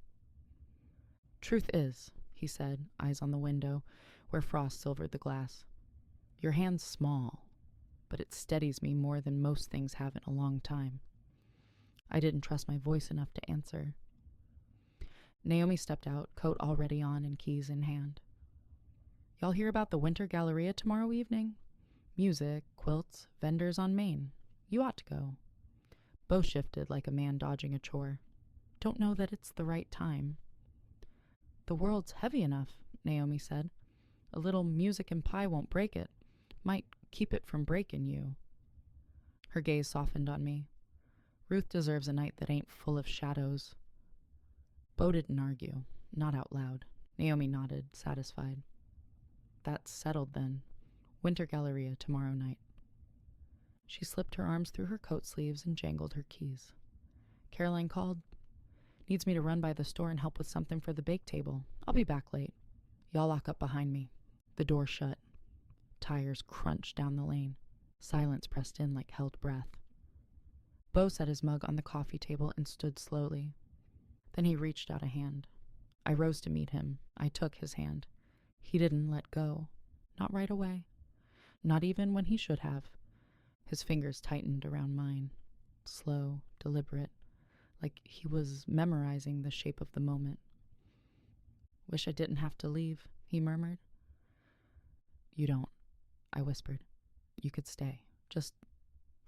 "Truth is," he said, eyes on the window, where frost silvered the glass, "your hand's small, but it steadies me more than most things have in a long time." I didn't trust my voice enough to answer. Naomi stepped out, coat already on and keys in hand. "Y'all hear about the Winter Galleria tomorrow evening? Music, quilts, vendors on Main. You ought to go." Bo shifted like a man dodging a chore. "Don't know that it's the right time." "The world's heavy enough," Naomi said. "A little music and pie won't break it. Might keep it from breaking you." Her gaze softened on me. "Ruth deserves a night that ain't full of shadows." Bo didn't argue, not out loud. Naomi nodded, satisfied. "That's settled then. Winter Galleria tomorrow night." She slipped her arms through her coat sleeves and jangled her keys. "Caroline called. Needs me to run by the store and help with something for the bake table. I'll be back late. Y'all lock up behind me." The door shut. Tires crunched down the lane. Silence pressed in like held breath. Bo set his mug on the coffee table and stood slowly. Then he reached out a hand. I rose to meet him. I took his hand. He didn't let go. Not right away. Not even when he should have. His fingers tightened around mine. Slow, deliberate, like he was memorizing the shape of the moment. Wish I didn't have to leave, he murmured. You don't, I whispered. You could stay, just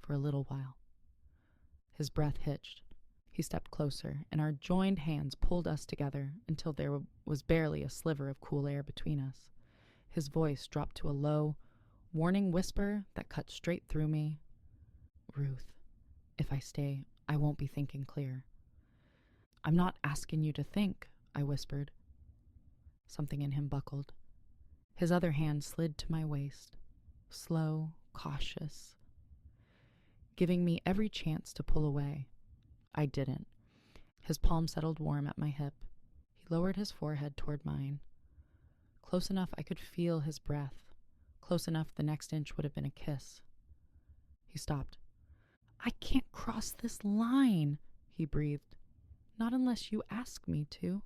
for a little while. His breath hitched. He stepped closer, and our joined hands pulled us together until there was barely a sliver of cool air between us. His voice dropped to a low, warning whisper that cut straight through me. Ruth, if I stay, I won't be thinking clear. I'm not asking you to think, I whispered. Something in him buckled. His other hand slid to my waist, slow, cautious, giving me every chance to pull away. I didn't. His palm settled warm at my hip. He lowered his forehead toward mine. Close enough I could feel his breath. Close enough the next inch would have been a kiss. He stopped. I can't cross this line, he breathed. Not unless you ask me to.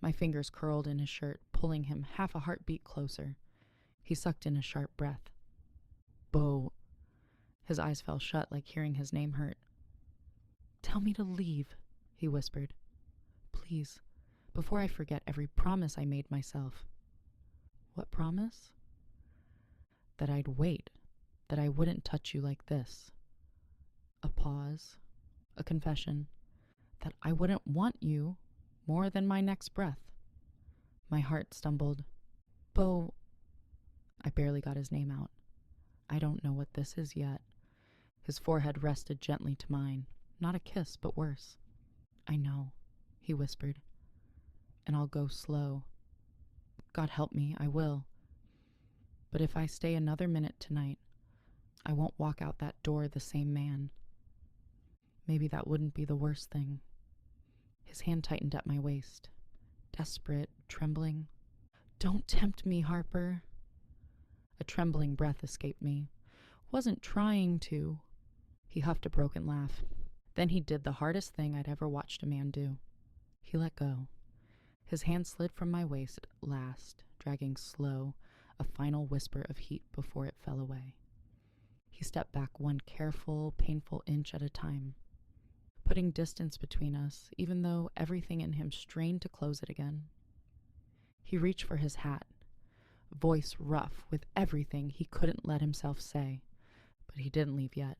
My fingers curled in his shirt, pulling him half a heartbeat closer. He sucked in a sharp breath. Bo. His eyes fell shut like hearing his name hurt. Tell me to leave, he whispered. Please, before I forget every promise I made myself. What promise? That I'd wait, that I wouldn't touch you like this. A pause, a confession, that I wouldn't want you more than my next breath. My heart stumbled. Bo. I barely got his name out. I don't know what this is yet. His forehead rested gently to mine. Not a kiss, but worse. I know, he whispered. And I'll go slow. God help me, I will. But if I stay another minute tonight, I won't walk out that door the same man. Maybe that wouldn't be the worst thing. His hand tightened at my waist. Desperate, trembling. Don't tempt me, Harper. A trembling breath escaped me. Wasn't trying to. He huffed a broken laugh. Then he did the hardest thing I'd ever watched a man do. He let go. His hand slid from my waist at last, dragging slow, a final whisper of heat before it fell away. He stepped back one careful, painful inch at a time, putting distance between us, even though everything in him strained to close it again. He reached for his hat, voice rough with everything he couldn't let himself say, but he didn't leave yet.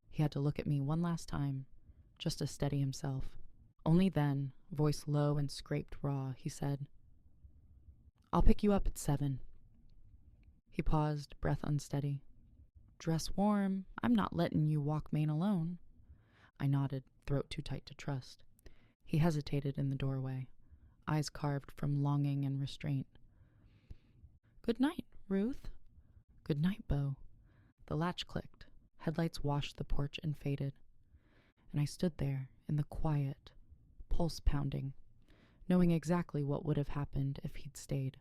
He had to look at me one last time, just to steady himself. Only then, voice low and scraped raw, he said, I'll pick you up at 7. He paused, breath unsteady. Dress warm. I'm not letting you walk Maine alone. I nodded, throat too tight to trust. He hesitated in the doorway, eyes carved from longing and restraint. Good night, Ruth. Good night, Bo. The latch clicked. Headlights washed the porch and faded. And I stood there in the quiet, pulse pounding, knowing exactly what would have happened if he'd stayed.